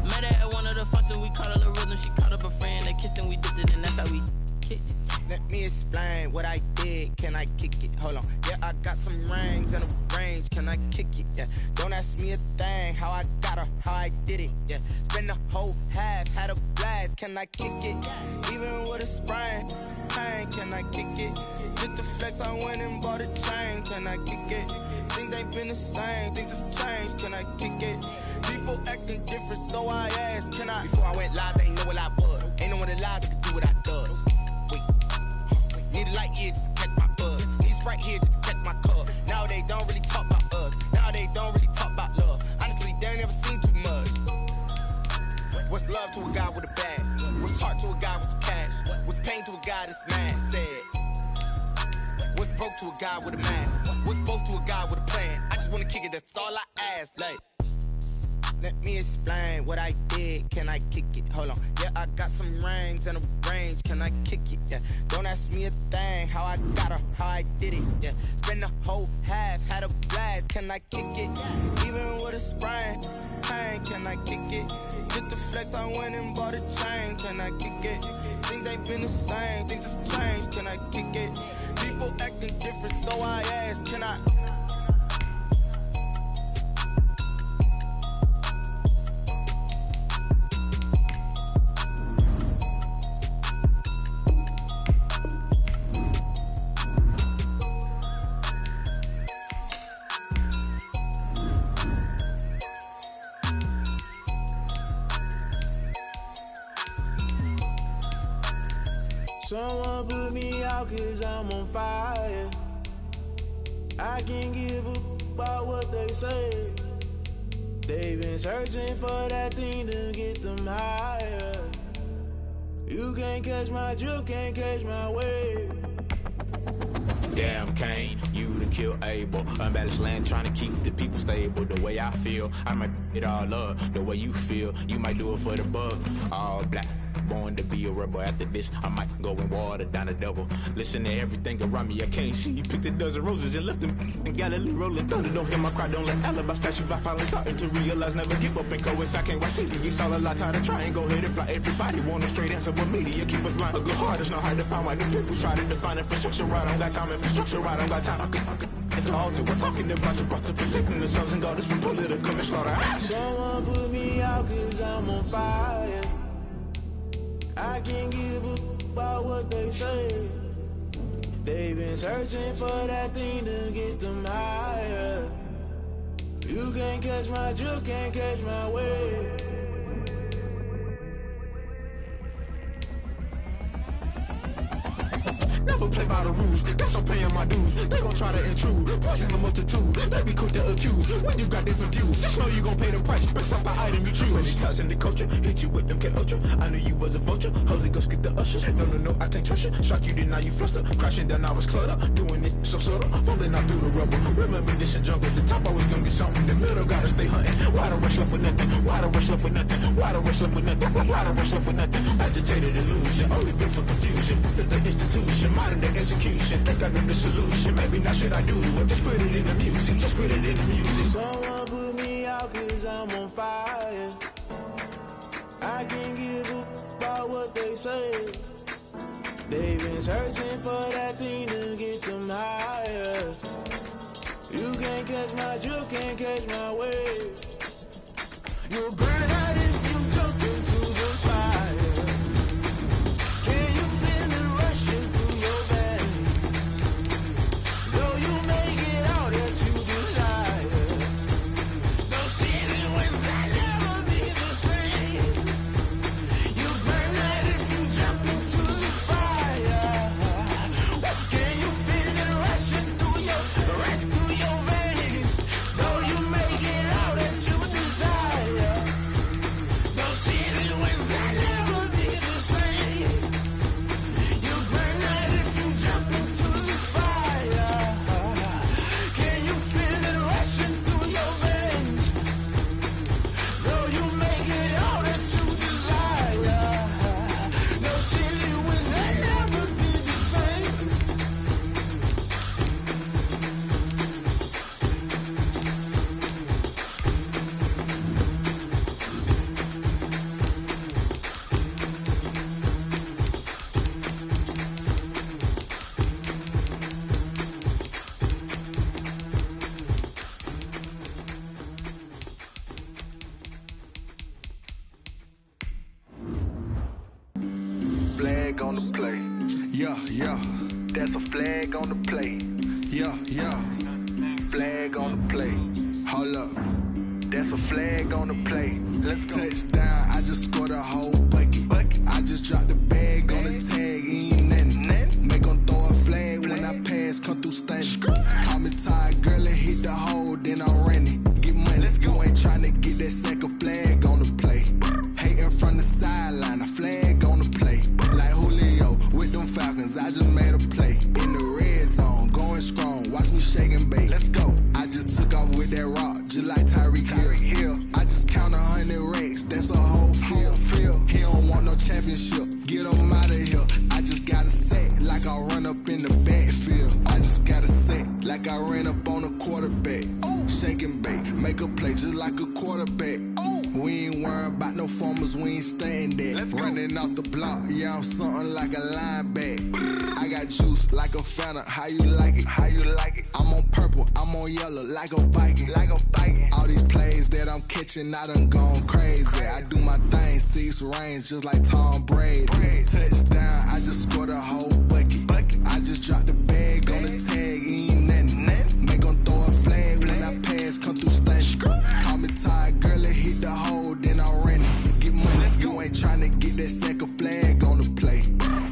Met her at one of the functions, we caught a little rhythm, she caught up a friend, they kissed and we dipped it, and that's how we kicked it. Let me explain what I did. Can I kick it? Hold on. Yeah, I got some rings and a range. Can I kick it? Yeah. Don't ask me a thing. How I got her, how I did it. Yeah. Spend the whole half, had a blast. Can I kick it? Even with a sprain. Pain, can I kick it? Just the flex, I went and bought a chain. Can I kick it? Things ain't been the same. Things have changed. Can I kick it? People acting different, so I asked. Can I? Before I went live, they ain't know what I was. Ain't no one alive that could do what I does. Need a light year just to catch my buzz. Need Sprite here just to catch my cup. Now they don't really talk about us. Now they don't really talk about love. Honestly, they ain't never seen too much. What's love to a guy with a bag? What's heart to a guy with some cash? What's pain to a guy that's mad? Said. What's broke to a guy with a mask? What's both to a guy with a plan? I just wanna kick it, that's all I ask. Like, let me explain what I did. Can I kick it? Hold on. Yeah, I got some rings and a range. Can I kick it? Yeah. Don't ask me a thing. How I got her, how I did it. Yeah. Spend the whole half, had a blast. Can I kick it? Even with a sprain. Pain, can I kick it? Just the flex, I went and bought a chain. Can I kick it? Things ain't been the same. Things have changed. Can I kick it? People acting different, so I ask. Can I? Someone put me out 'cause I'm on fire. I can't give a about what they say. They've been searching for that thing to get them higher. You can't catch my drift, can't catch my wave. Damn Kane, you done killed Abel. Unbalanced land trying to keep the people stable. The way I feel, I might it all up. The way you feel, you might do it for the bug. All black, born to be a rebel. After this, I might go and water down the double. Listen to everything around me, I can't see. You picked a dozen roses and left them in Galilee rolling thunder. Don't hear my cry, don't let alibis pass you. I finally starting to realize, never give up and coincide. I can't watch TV, it's all a lot. Tired of trying, go ahead and fly. Everybody want a straight answer, but media keep us blind. A good heart is not hard to find. Why do people try to define infrastructure right? I don't got time, infrastructure right, I don't got time. I could it's all to we're talking about you, brought to protecting the sons and daughters from political and slaughter. Someone put me out 'cause I'm on fire. I can't give a about what they say. They've been searching for that thing to get them higher. You can't catch my drift, can't catch my wave. Never play by the rules, guess I'm paying my dues. They gon' try to intrude, poison the multitude. They be quick to accuse, when you got different views. Just know you gon' pay the price, based off the item you choose. Many ties in the culture, hit you with them K-Ultra. I knew you was a vulture, Holy Ghost get the ushers. No, I can't trust you. Shock you, then now you fluster. Crashing down, I was cluttered. Doing this so subtle, falling out through the rubble. Remember this in jungle, the top always gonna get something. The middle gotta stay hunting. Why the rush left with nothing? Why the rush left with nothing? Why the rush left with nothing? Why the rush left with nothing? Agitated illusion, only built for confusion. The institution, modern day execution. Think I know the solution, maybe not should I do it. Just put it in the music, just put it in the music. Someone put me out 'cause I'm on fire. I can't give a about what they say. They've been searching for that thing to get them higher. You can't catch my drift, can't catch my wave. You'll burn out if you jump into the fire. Can you feel it rushing through your veins? Though you make it out that you desire. That's a flag on the play. Yeah, yeah. Flag on the play. Hold up. That's a flag on the play. Let's go. Touchdown, I just scored a whole bucket. I just dropped the bag on the tag, ain't nothing. Make them throw a flag when I pass, come through stunning. Call me tired, girl, and hit the hole, then I'm running. Get money, you ain't tryna get that second flag on the play. Hating from the sideline, a flag on the play. Like Julio with them Falcons, I just made a play. In the red zone, going strong, watch me shake and bake. Let's go. I just took off with that rock, just like Tyreek Hill. I just count 100 racks, that's a whole field. He don't want no championship, get him out of here. I just got a set, like I run up in the backfield. I just got a set, like I ran up on a quarterback. Shake and bake, make a play just like a quarterback. We ain't worrying about no formers, we ain't staying there. Running off the block, yeah, I'm something like a linebacker. I got juice like a Fanta, how you like it? How you like it? I'm on purple, I'm on yellow, like a Viking. Like a Viking. All these plays that I'm catching, I done gone crazy. I do my thing, 6 range, just like Tom Brady. Touchdown, I just scored a whole bucket. I just dropped the bag on the tag, ain't nothing. Make them throw a flag when I pass, come through stunning. Call me tired, girl, and hit the hole, then I'm running. Get money, you ain't tryna get that second flag on the play.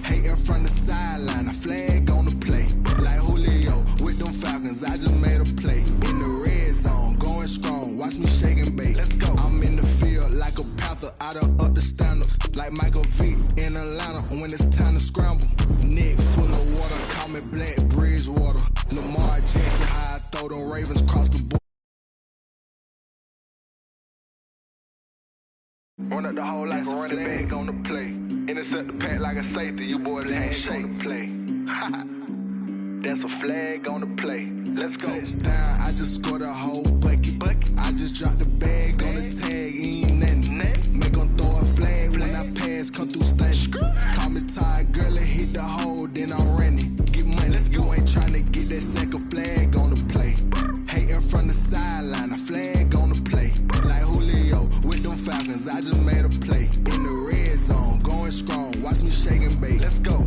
Hating from the sideline, a flag on the play. Like Julio with them Falcons, I just made a play. In the red zone, going strong, watch me shake and bake. I'm in the field like a Panther, I done up the standards. Like Michael Vick in Atlanta when it's time to scramble. Neck full of water, call me Black Bridgewater. Lamar Jackson, how I throw them Ravens across the board. Run up the hole like a running back on the play. Intercept the pack like a safety, you boys ain't shake the play. That's a flag on the play. Let's go. Touchdown, I just scored a whole bucket. I just dropped the bag on the tag, ain't nothing. Make them throw a flag when I pass, come through stunning. Call me tired, girl, and hit the hole, then I'm running. Get money, you ain't tryna get that second flag on the play. Hating from the sideline, a flag on the play. Like Julio with them Falcons, I just made a play. In the red zone, going strong, watch me shake and bake. Let's go.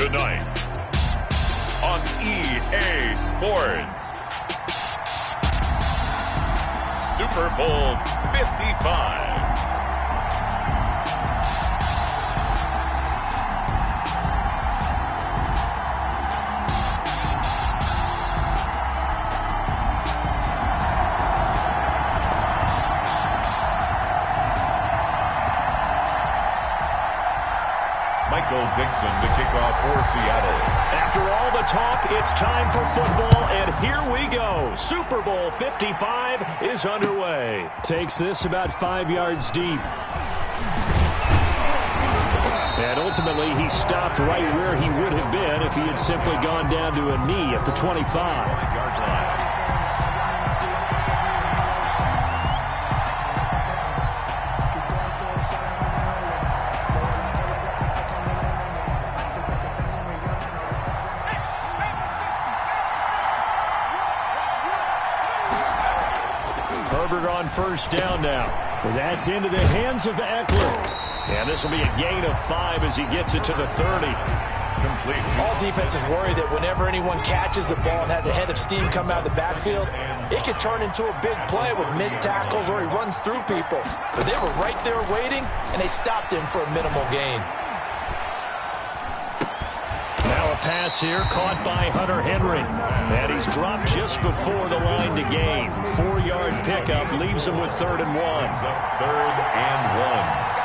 Tonight on EA Sports, Super Bowl 55. Dixon to kick off for Seattle. After all the talk, it's time for football, and here we go. Super Bowl 55 is underway. Takes this about 5 yards deep. And ultimately, he stopped right where he would have been if he had simply gone down to a knee at the 25-yard line. Herbert on first down now. And that's into the hands of Eckler. And this will be a gain of 5 as he gets it to the 30. Complete. All defenses worry that whenever anyone catches the ball and has a head of steam come out of the backfield, it could turn into a big play with missed tackles or he runs through people. But they were right there waiting, and they stopped him for a minimal gain. Now a pass here caught by Hunter Henry. And he's dropped just before the line to gain. 4-yard pickup leaves him with 3rd and 1. 3rd and 1.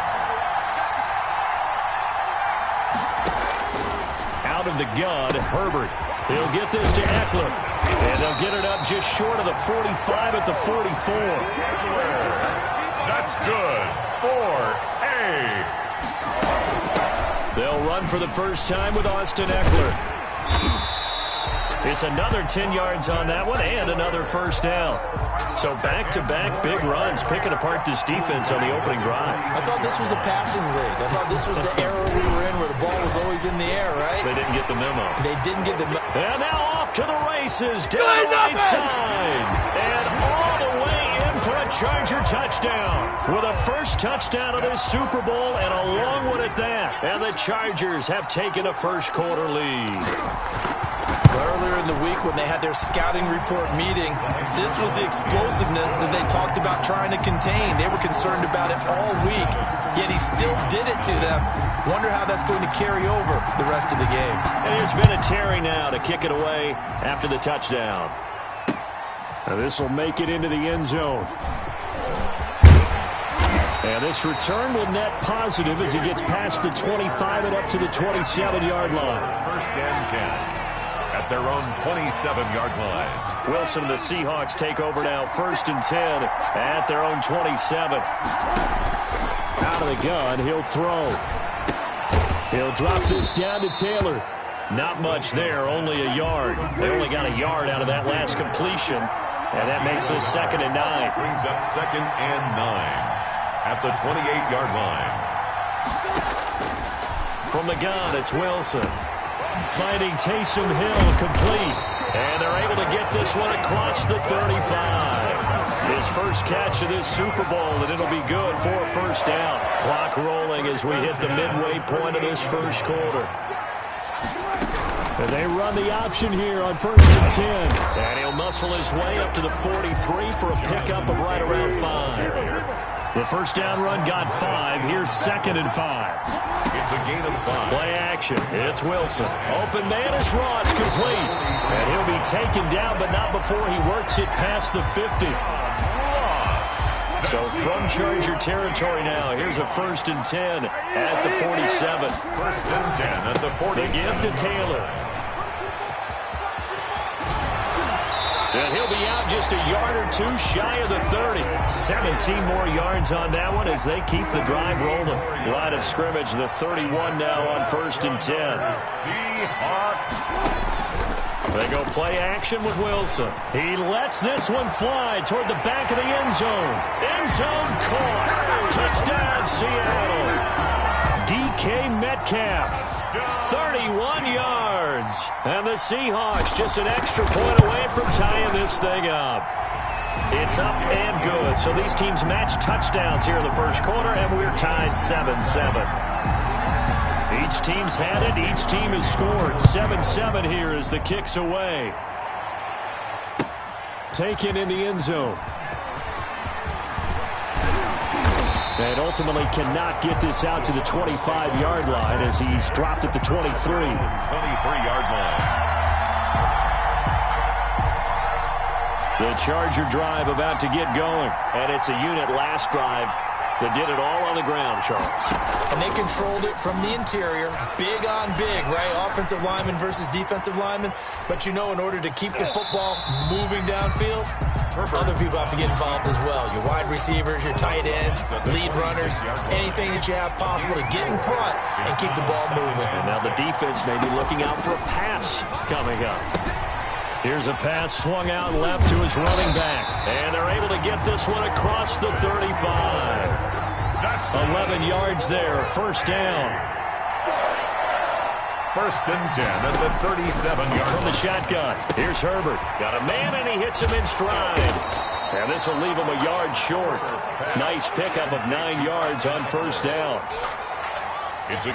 Out of the gun, Herbert. He'll get this to Eckler. And they'll get it up just short of the 45 at the 44. That's good for a. They'll run for the first time with Austin Eckler. It's another 10 yards on that one and another first down. So back-to-back big runs, picking apart this defense on the opening drive. I thought this was a passing league. I thought this was the era we were in where the ball was always in the air, right? They didn't get the memo. They didn't get the memo. And now off to the races, down the right side. And all the way in for a Charger touchdown. With a first touchdown of this Super Bowl and a long one at that. And the Chargers have taken a first-quarter lead. Earlier in the week when they had their scouting report meeting, this was the explosiveness that they talked about trying to contain. They were concerned about it all week, yet he still did it to them. Wonder how that's going to carry over the rest of the game. And here's Vinatieri now to kick it away after the touchdown. Now this will make it into the end zone. And this return will net positive as he gets past the 25 and up to the 27-yard line. 1st and 10. At their own 27-yard line. Wilson and the Seahawks take over now. 1st and 10 at their own 27. Out of the gun, he'll throw. He'll drop this down to Taylor. Not much there, only a yard. They only got a yard out of that last completion, and that makes us 2nd and 9. Brings up 2nd and 9 at the 28-yard line. From the gun, it's Wilson. Finding Taysom Hill complete. And they're able to get this one across the 35. His first catch of this Super Bowl, and it'll be good for a first down. Clock rolling as we hit the midway point of this first quarter. And they run the option here on 1st and 10. And he'll muscle his way up to the 43 for a pickup of right around 5. The first down run got 5. Here's 2nd and 5. It's a gain of 5. Play action. It's Wilson. Open man is Ross, complete. And he'll be taken down, but not before he works it past the 50. So from Charger territory now, here's a 1st and 10 at the 47. 1st and 10 at the 47. The give to Taylor. And he'll be out just a yard or 2 shy of the 30. 17 more yards on that one as they keep the drive rolling. Line of scrimmage, the 31 now on 1st and 10. Seahawks. They go play action with Wilson. He lets this one fly toward the back of the end zone. End zone caught. Touchdown, Seattle. DK Metcalf. 31 yards. And the Seahawks just an extra point away from tying this thing up. It's up and good. So these teams match touchdowns here in the first quarter, and we're tied 7-7. Each team's had it. Each team has scored. 7-7 here as the kick's away. Taken in the end zone. And ultimately cannot get this out to the 25-yard line as he's dropped at the 23. 23-yard line. The Charger drive about to get going. And it's a unit last drive that did it all on the ground, Charles. And they controlled it from the interior. Big on big, right? Offensive lineman versus defensive lineman. But, you know, in order to keep the football moving downfield, other people have to get involved as well. Your wide receivers, your tight ends, lead runners, anything that you have possible to get in front and keep the ball moving. And now the defense may be looking out for a pass coming up. Here's a pass swung out left to his running back. And they're able to get this one across the 35. 11 yards there, first down. 1st and 10 at the 37-yard line. From the shotgun, here's Herbert. Got a man, and he hits him in stride. And this will leave him a yard short. Nice pickup of 9 yards on first down.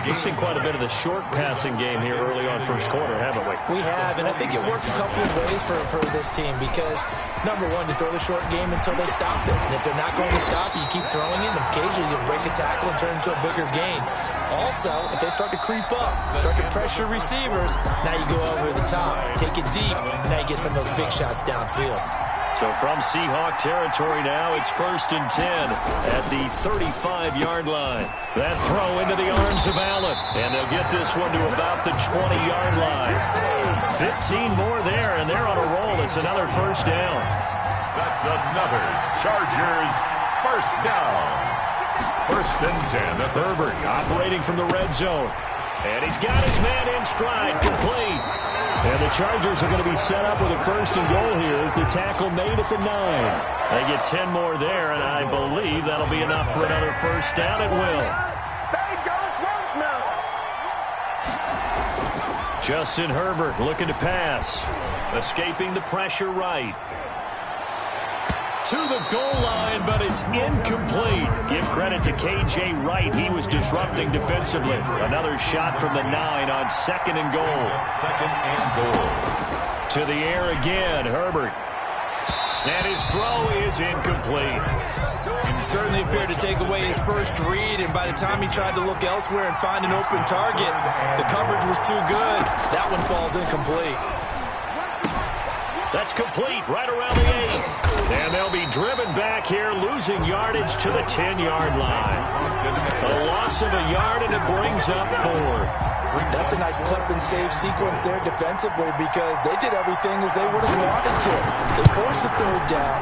We've seen quite a bit of the short passing game here early on first quarter, haven't we? We have, and I think it works a couple of ways for this team because, number one, you throw the short game until they stop it. And if they're not going to stop, you keep throwing it, and occasionally you'll break a tackle and turn it into a bigger gain. Also, if they start to creep up, start to pressure receivers, now you go over the top, take it deep, and now you get some of those big shots downfield. So from Seahawk territory now, it's 1st and 10 at the 35-yard line. That throw into the arms of Allen, and they'll get this one to about the 20-yard line. 15 more there, and they're on a roll. It's another first down. That's another Chargers first down. 1st and 10 at Herbert operating from the red zone. And he's got his man in stride, complete. And the Chargers are going to be set up with a 1st and goal here as the tackle made at the 9. They get 10 more there, and I believe that'll be enough for another first down. It will. Justin Herbert looking to pass. Escaping the pressure right. To the goal line, but it's incomplete. Give credit to K.J. Wright. He was disrupting defensively. Another shot from the 9 on 2nd and goal. 2nd and goal. To the air again, Herbert. And his throw is incomplete. He certainly appeared to take away his first read, and by the time he tried to look elsewhere and find an open target, the coverage was too good. That one falls incomplete. That's complete right around the 8. And they'll be driven back here, losing yardage to the 10-yard line. A loss of a yard, and it brings up 4th. That's a nice clip and save sequence there defensively because they did everything as they would have wanted to. They forced the 3rd down,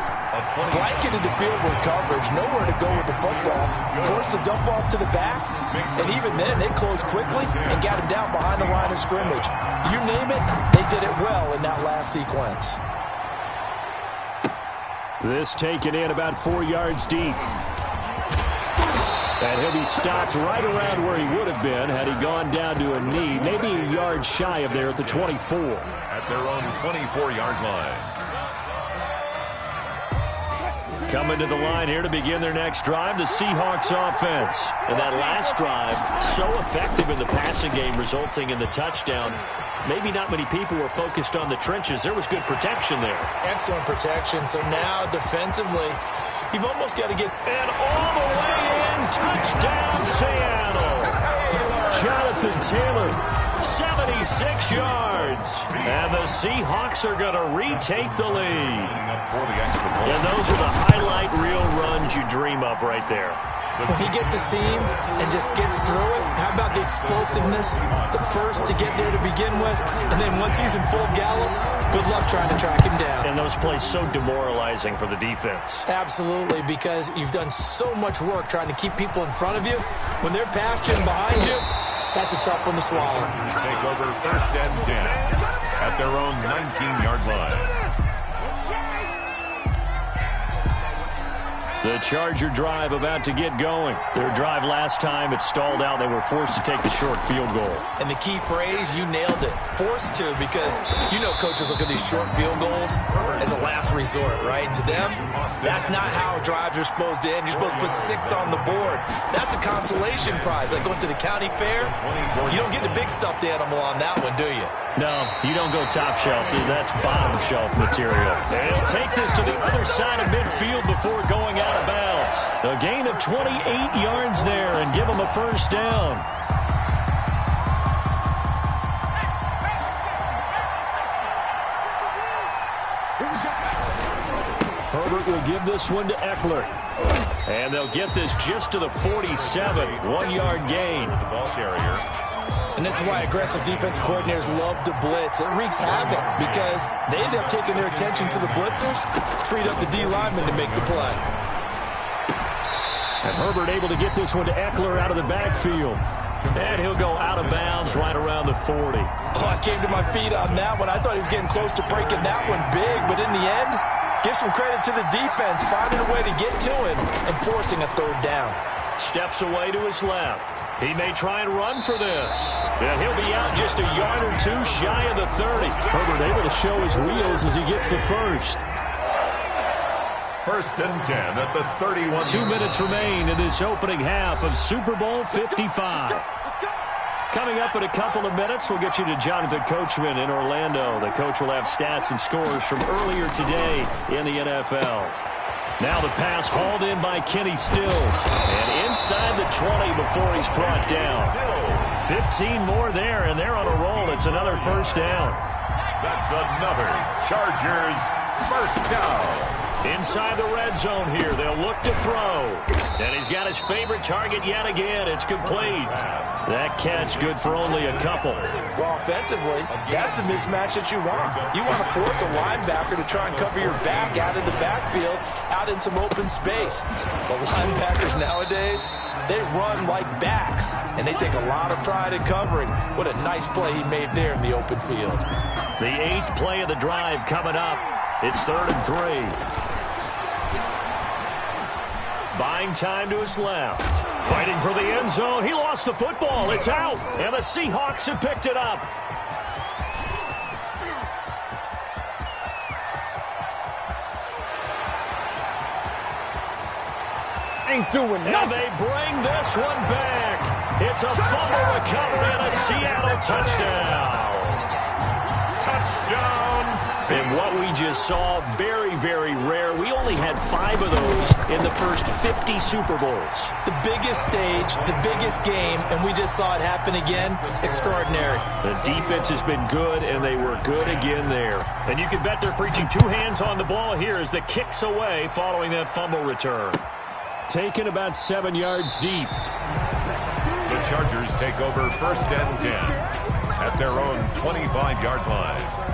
blanketed the field with coverage, nowhere to go with the football, forced the dump off to the back, and even then they closed quickly and got him down behind the line of scrimmage. You name it, they did it well in that last sequence. This taken in about 4 yards deep. And he'll be stopped right around where he would have been had he gone down to a knee, maybe a yard shy of there at the 24. At their own 24-yard line. Coming to the line here to begin their next drive, the Seahawks offense. And that last drive, so effective in the passing game, resulting in the touchdown. Maybe not many people were focused on the trenches. There was good protection there. Excellent protection. So now defensively, you've almost got to get... And all the way in, touchdown Seattle. Jonathan Taylor, 76 yards. And the Seahawks are going to retake the lead. And those are the highlight reel runs you dream of right there. When he gets a seam and just gets through it, how about the explosiveness, the burst to get there to begin with, and then once he's in full gallop, good luck trying to track him down. And those plays so demoralizing for the defense. Absolutely, because you've done so much work trying to keep people in front of you. When they're past you and behind you, that's a tough one to swallow. Take over 1st and 10 at their own 19-yard line. The Charger drive about to get going. Their drive last time, it stalled out. They were forced to take the short field goal. And the key phrase, you nailed it. Forced to, because you know coaches look at these short field goals as a last resort, right? To them, that's not how drives are supposed to end. You're supposed to put 6 on the board. That's a consolation prize. Like going to the county fair, you don't get the big stuffed animal on that one, do you? No, you don't go top shelf. That's bottom shelf material. And he'll take this to the other side of midfield before going out of bounds. A gain of 28 yards there and give him a first down. Herbert will give this one to Eckler. And they'll get this just to the 47. 1-yard gain. The ball carrier. And this is why aggressive defensive coordinators love to blitz. It wreaks havoc because they end up taking their attention to the blitzers, freed up the D lineman to make the play. And Herbert able to get this one to Eckler out of the backfield. And he'll go out of bounds right around the 40. Oh, I came to my feet on that one. I thought he was getting close to breaking that one big, but in the end, give some credit to the defense, finding a way to get to him and forcing a 3rd down. Steps away to his left. He may try and run for this. And he'll be out just a yard or 2 shy of the 30. Herbert able to show his wheels as he gets the first. First and 10 at the 31. 2 minutes remain in this opening half of Super Bowl 55. Coming up in a couple of minutes, we'll get you to Jonathan Coachman in Orlando. The coach will have stats and scores from earlier today in the NFL. Now the pass hauled in by Kenny Stills. And inside the 20 before he's brought down. 15 more there, and they're on a roll. It's another first down. That's another Chargers first down. Inside the red zone here, they'll look to throw. And he's got his favorite target yet again. It's complete. That catch good for only a couple. Well, offensively, that's the mismatch that you want. You want to force a linebacker to try and cover your back out of the backfield, out in some open space. The linebackers nowadays, they run like backs, and they take a lot of pride in covering. What a nice play he made there in the open field. The 8th play of the drive coming up. It's 3rd and 3. Buying time to his left. Fighting for the end zone. He lost the football. It's out. And the Seahawks have picked it up. Ain't doing nothing. And they bring this one back. It's a fumble recovery and a Seattle touchdown. Touchdown. And what we just saw, very, very rare. We only had 5 of those in the first 50 Super Bowls. The biggest stage, the biggest game, and we just saw it happen again. Extraordinary. The defense has been good, and they were good again there. And you can bet they're preaching 2 hands on the ball here as the kick's away following that fumble return. Taken about 7 yards deep. The Chargers take over first and 10 at their own 25-yard line.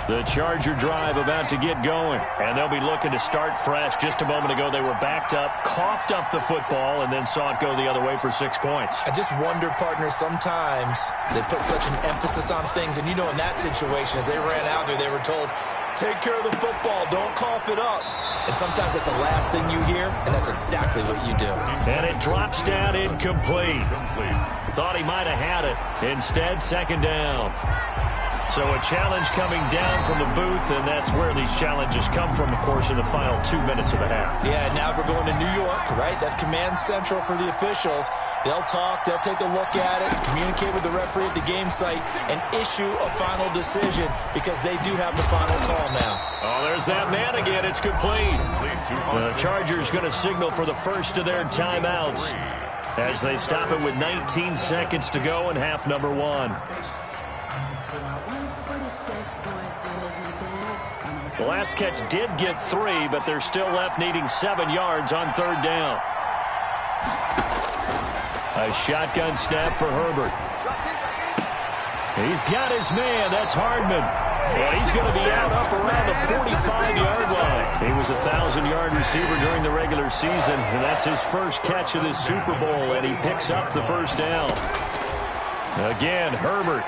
The Charger drive about to get going, and they'll be looking to start fresh. Just a moment ago, they were backed up, coughed up the football, and then saw it go the other way for 6 points. I just wonder, partner, sometimes they put such an emphasis on things, and you know in that situation, as they ran out there, they were told, take care of the football, don't cough it up. And sometimes that's the last thing you hear, and that's exactly what you do. And it drops down incomplete. Thought he might have had it. Instead, second down. So a challenge coming down from the booth, and that's where these challenges come from, of course, in the final 2 minutes of the half. Yeah, now we're going to New York, right? That's command central for the officials. They'll talk, they'll take a look at it, communicate with the referee at the game site, and issue a final decision because they do have the final call now. Oh, there's that man again. It's complete. The Chargers going to signal for the first of their timeouts as they stop it with 19 seconds to go in half number 1. The last catch did get 3, but they're still left needing 7 yards on 3rd down. A shotgun snap for Herbert. He's got his man. That's Hardman. And he's going to be out up around the 45-yard line. He was a 1,000-yard receiver during the regular season, and that's his first catch of this Super Bowl, and he picks up the first down. Again, Herbert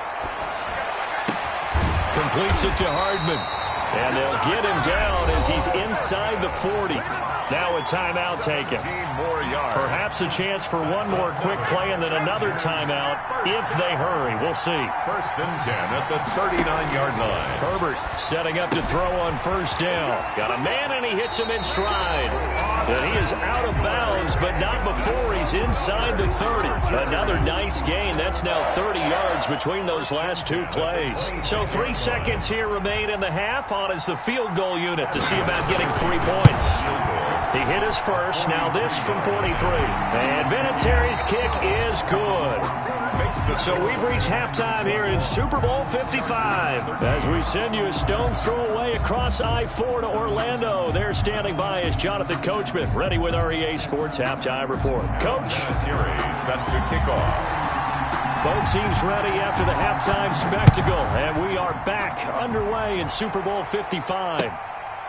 completes it to Hardman. And they'll get him down as he's inside the 40. Now a timeout taken. Perhaps a chance for one more quick play and then another timeout if they hurry. We'll see. First and 10 at the 39-yard line. Herbert setting up to throw on first down. Got a man and he hits him in stride. And he is out of bounds, but not before he's inside the 30. Another nice gain. That's now 30 yards between those last 2 plays. So 3 seconds here remain in the half on as the field goal unit to see about getting 3 points. He hit his first. Now this from 43. And Vinatieri's kick is good. So we've reached halftime here in Super Bowl 55. As we send you a stone's throw away across I-4 to Orlando. They're standing by as Jonathan Coachman, ready with our EA Sports Halftime Report. Coach. Vinatieri set to kick off. Both teams ready after the halftime spectacle. And we are back underway in Super Bowl 55.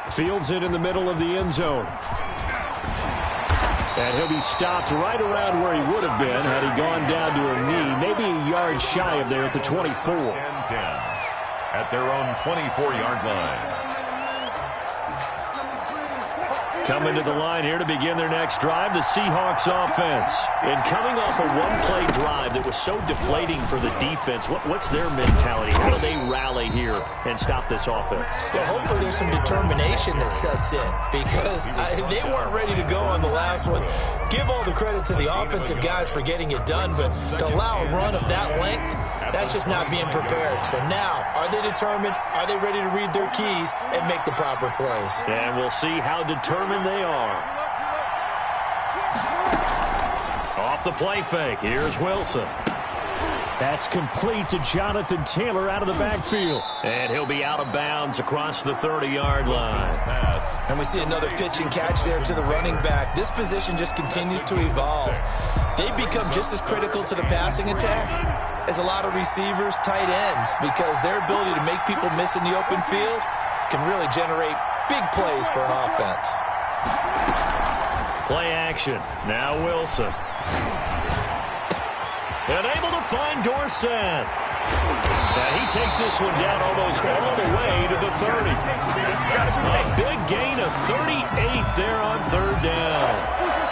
Fields it in the middle of the end zone. And he'll be stopped right around where he would have been had he gone down to a knee, maybe a yard shy of there at the 24. 10 at their own 24-yard line. Coming to the line here to begin their next drive, the Seahawks offense. And coming off a one-play drive that was so deflating for the defense, what's their mentality? How do they rally here and stop this offense? Well, hopefully there's some determination that sets in because they weren't ready to go on the last one. Give all the credit to the offensive guys for getting it done, but to allow a run of that length, that's just not being prepared. So now, are they determined? Are they ready to read their keys and make the proper plays? And we'll see how determined they are. Off the play fake, here's Wilson. That's complete to Jonathan Taylor out of the backfield. And he'll be out of bounds across the 30-yard line. And we see another pitch and catch there to the running back. This position just continues to evolve. They've become just as critical to the passing attack as a lot of receivers, tight ends, because their ability to make people miss in the open field can really generate big plays for an offense. Play action. Now Wilson. And able to find Dorsett. And he takes this one down almost all the way to the 30. A big gain of 38 there on third down.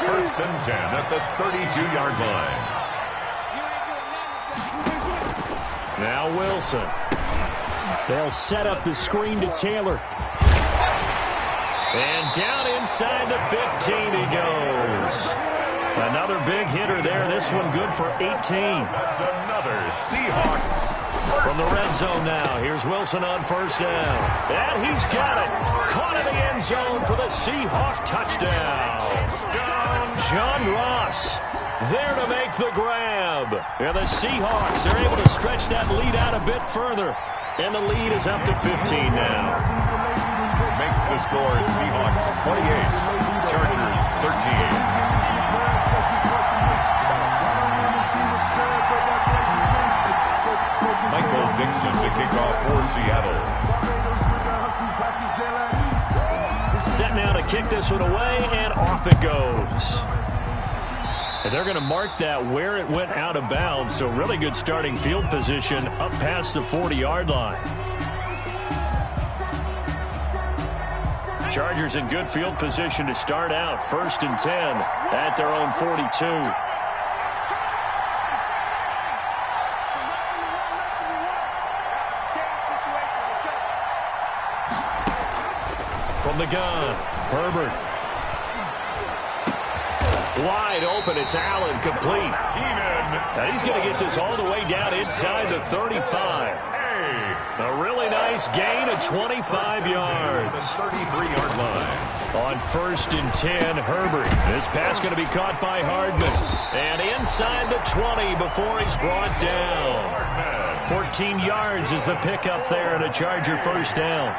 First and 10 at the 32-yard line. Now Wilson. They'll set up the screen to Taylor. And down inside the 15 he goes. Another big hitter there. This one good for 18. That's another Seahawks. From the red zone now. Here's Wilson on first down. And he's got it. Caught in the end zone for the Seahawk touchdown. John Ross there to make the grab. And the Seahawks are able to stretch that lead out a bit further. And the lead is up to 15 now. Makes the score Seahawks 28, Chargers 13. Michael Dixon to kick off for Seattle. Set now to kick this one away, and off it goes. And they're going to mark that where it went out of bounds, so really good starting field position up past the 40-yard line. Chargers in good field position to start out. First and 10 at their own 42. From the gun, Herbert. Wide open, it's Allen, complete. And he's going to get this all the way down inside the 35. A really nice gain of 25 yards. 33-yard line. On first and 10, Herbert. This pass going to be caught by Hardman. And inside the 20 before he's brought down. 14 yards is the pickup there and a Charger first down.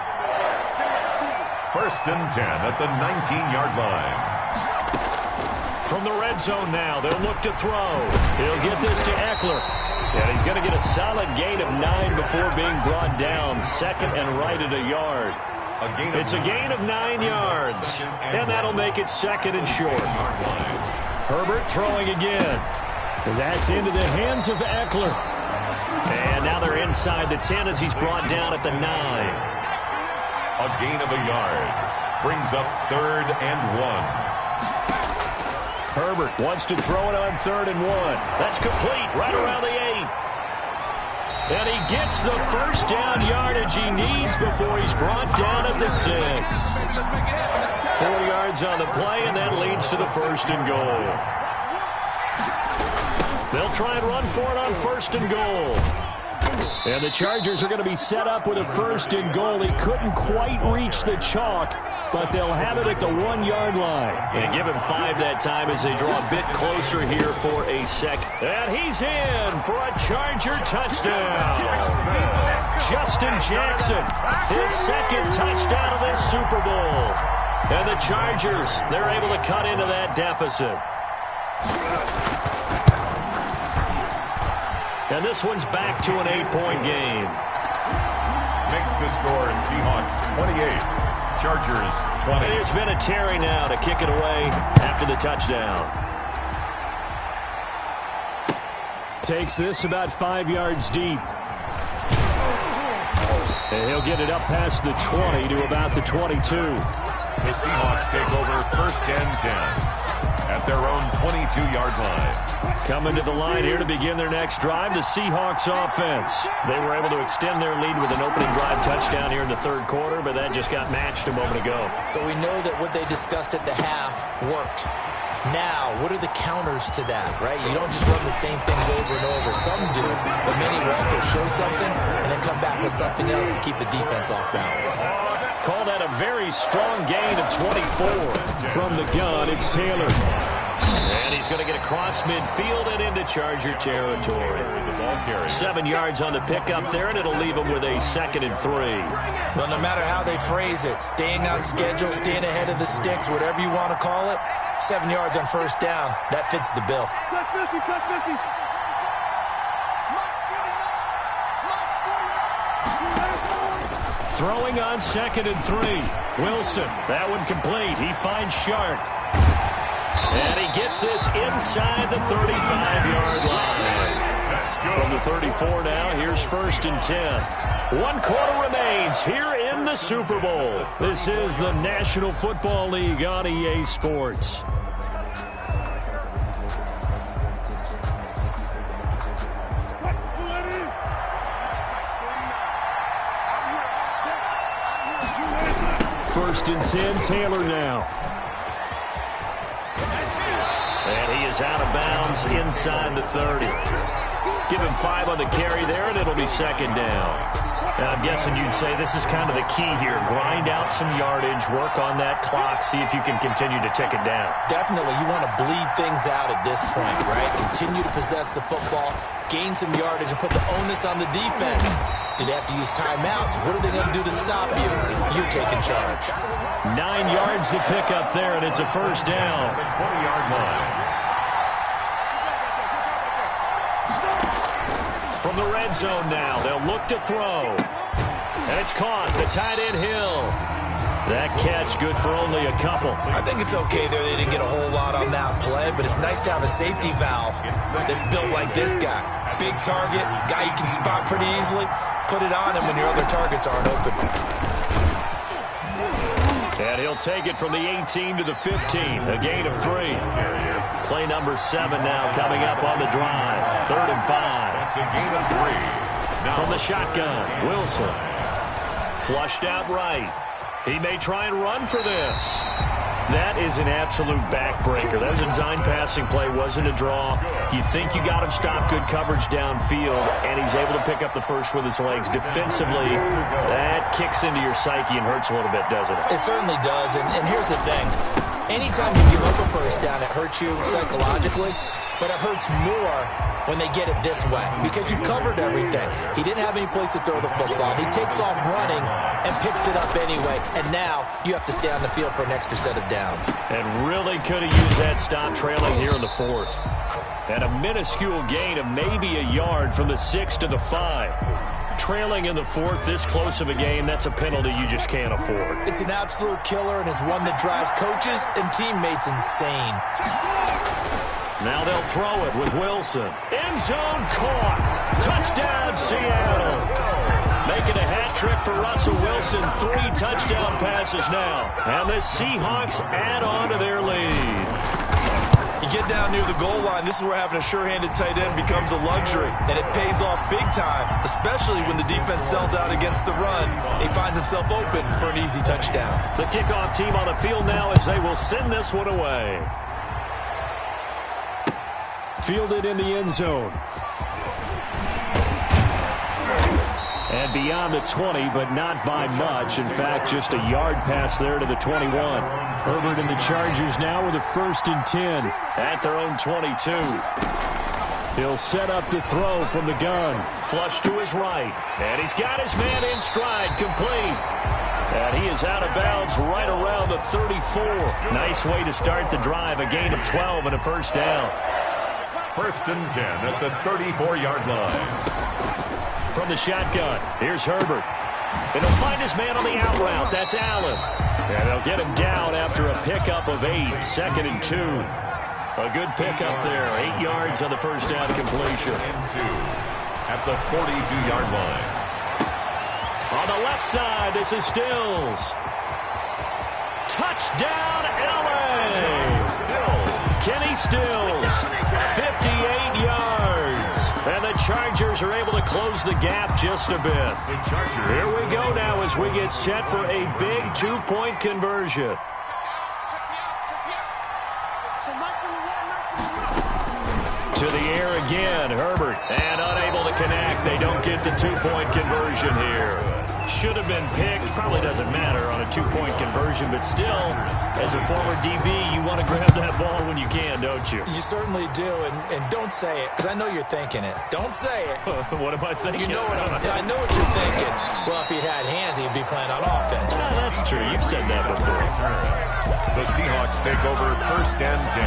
First and 10 at the 19-yard line. From the red zone now, they'll look to throw. He'll get this to Eckler. And he's going to get a solid gain of 9 before being brought down. Second and right at a yard. It's a gain of 9 yards. And that'll make it second and short. Herbert throwing again. And that's into the hands of Eckler. And now they're inside the 10 as he's brought down at the 9. A gain of a yard. Brings up third and 1. Herbert wants to throw it on third and 1. That's complete right around the 8. And he gets the first down yardage he needs before he's brought down at the 6. 4 yards on the play, and that leads to the first and goal. They'll try and run for it on first and goal. And the Chargers are going to be set up with a first and goal. He couldn't quite reach the chalk, but they'll have it at the 1-yard line. And give him 5 that time as they draw a bit closer here for a second. And he's in for a Charger touchdown. Justin Jackson, his second touchdown of this Super Bowl. And the Chargers, they're able to cut into that deficit. And this one's back to an 8-point game. Makes the score Seahawks 28, Chargers 20. And there's been a Terry now to kick it away after the touchdown. Takes this about 5 yards deep. And he'll get it up past the 20 to about the 22. The Seahawks take over 1st and 10 at their own 22-yard line. Coming to the line here to begin their next drive, the Seahawks offense. They were able to extend their lead with an opening drive touchdown here in the 3rd quarter, but that just got matched a moment ago. So we know that what they discussed at the half worked. Now, what are the counters to that, right? You don't just run the same things over and over. Some do, but many will also show something and then come back with something else to keep the defense off balance. Call that a very strong gain of 24. From the gun, it's Taylor. And he's going to get across midfield and into Charger territory. 7 yards on the pickup there, and it'll leave him with a 2nd and 3. Well, no matter how they phrase it, staying on schedule, staying ahead of the sticks, whatever you want to call it, 7 yards on 1st down, that fits the bill. Throwing on 2nd and 3. Wilson, that one complete. He finds Shark. And he gets this inside the 35-yard line. From the 34 now, here's 1st and 10. 1 quarter remains here in the Super Bowl. This is the National Football League on EA Sports. First and 10, Taylor now. And he is out of bounds inside the 30. Give him 5 on the carry there, and it'll be 2nd down. Now, I'm guessing you'd say this is kind of the key here. Grind out some yardage, work on that clock, see if you can continue to tick it down. Definitely, you want to bleed things out at this point, right? Continue to possess the football, gain some yardage, and put the onus on the defense. Do they have to use timeouts? What are they going to do to stop you? You're taking charge. 9 yards to pick up there, and it's a 1st down. The 20-yard line. From the red zone now, they'll look to throw. And it's caught. The tight end Hill. That catch good for only a couple. I think it's okay there. They didn't get a whole lot on that play, but it's nice to have a safety valve that's built like this guy. Big target, guy you can spot pretty easily. Put it on him when your other targets aren't open. And he'll take it from the 18 to the 15. A gain of 3. Play number 7 now coming up on the drive. 3rd and 5. That's a gain of 3. Now from the shotgun, Wilson. Flushed out right. He may try and run for this. That is an absolute backbreaker. That was a design passing play, wasn't a draw. You think you got him stopped, good coverage downfield, and he's able to pick up the first with his legs. Defensively, that kicks into your psyche and hurts a little bit, doesn't it? It certainly does, and here's the thing. Anytime you give up a 1st down, it hurts you psychologically, but it hurts more when they get it this way because you've covered everything. He didn't have any place to throw the football. He takes off running and picks it up anyway, and now you have to stay on the field for an extra set of downs. And really could have used that stop trailing here in the 4th. And a minuscule gain of maybe a yard from the 6 to the 5. Trailing in the 4th, this close of a game, that's a penalty you just can't afford. It's an absolute killer, and it's one that drives coaches and teammates insane. Now they'll throw it with Wilson. End zone caught. Touchdown, Seattle. Making a hat trick for Russell Wilson. 3 touchdown passes now. And the Seahawks add on to their lead. You get down near the goal line, this is where having a sure-handed tight end becomes a luxury. And it pays off big time, especially when the defense sells out against the run. He finds himself open for an easy touchdown. The kickoff team on the field now as they will send this one away. Fielded in the end zone. And beyond the 20, but not by much. In fact, just a yard pass there to the 21. Herbert and the Chargers now with a 1st and 10 at their own 22. He'll set up to throw from the gun. Flush to his right. And he's got his man in stride, complete. And he is out of bounds right around the 34. Nice way to start the drive. A gain of 12 and a 1st down. 1st and 10 at the 34-yard line. From the shotgun, here's Herbert. And he'll find his man on the out route. That's Allen. And they'll get him down after a pickup of 8. 2nd and 2. A good pickup there. 8 yards on the 1st down completion. And 2 at the 42-yard line. On the left side, this is Stills. Touchdown, L.A. Kenny Stills, 58 yards. And the Chargers are able to close the gap just a bit. Here we go now as we get set for a big 2-point conversion. To the air again, Herbert. And unable to connect. They don't get the 2-point conversion here. Should have been picked. Probably doesn't matter on a 2-point conversion, but still, as a former DB, you want to grab that ball when you can, don't you? You certainly do, and don't say it, because I know you're thinking it. Don't say it. What am I thinking? You know what I know what you're thinking. Well, if he'd had hands, he'd be playing on offense. Yeah, that's true. You've said that before. The Seahawks take over 1st and 10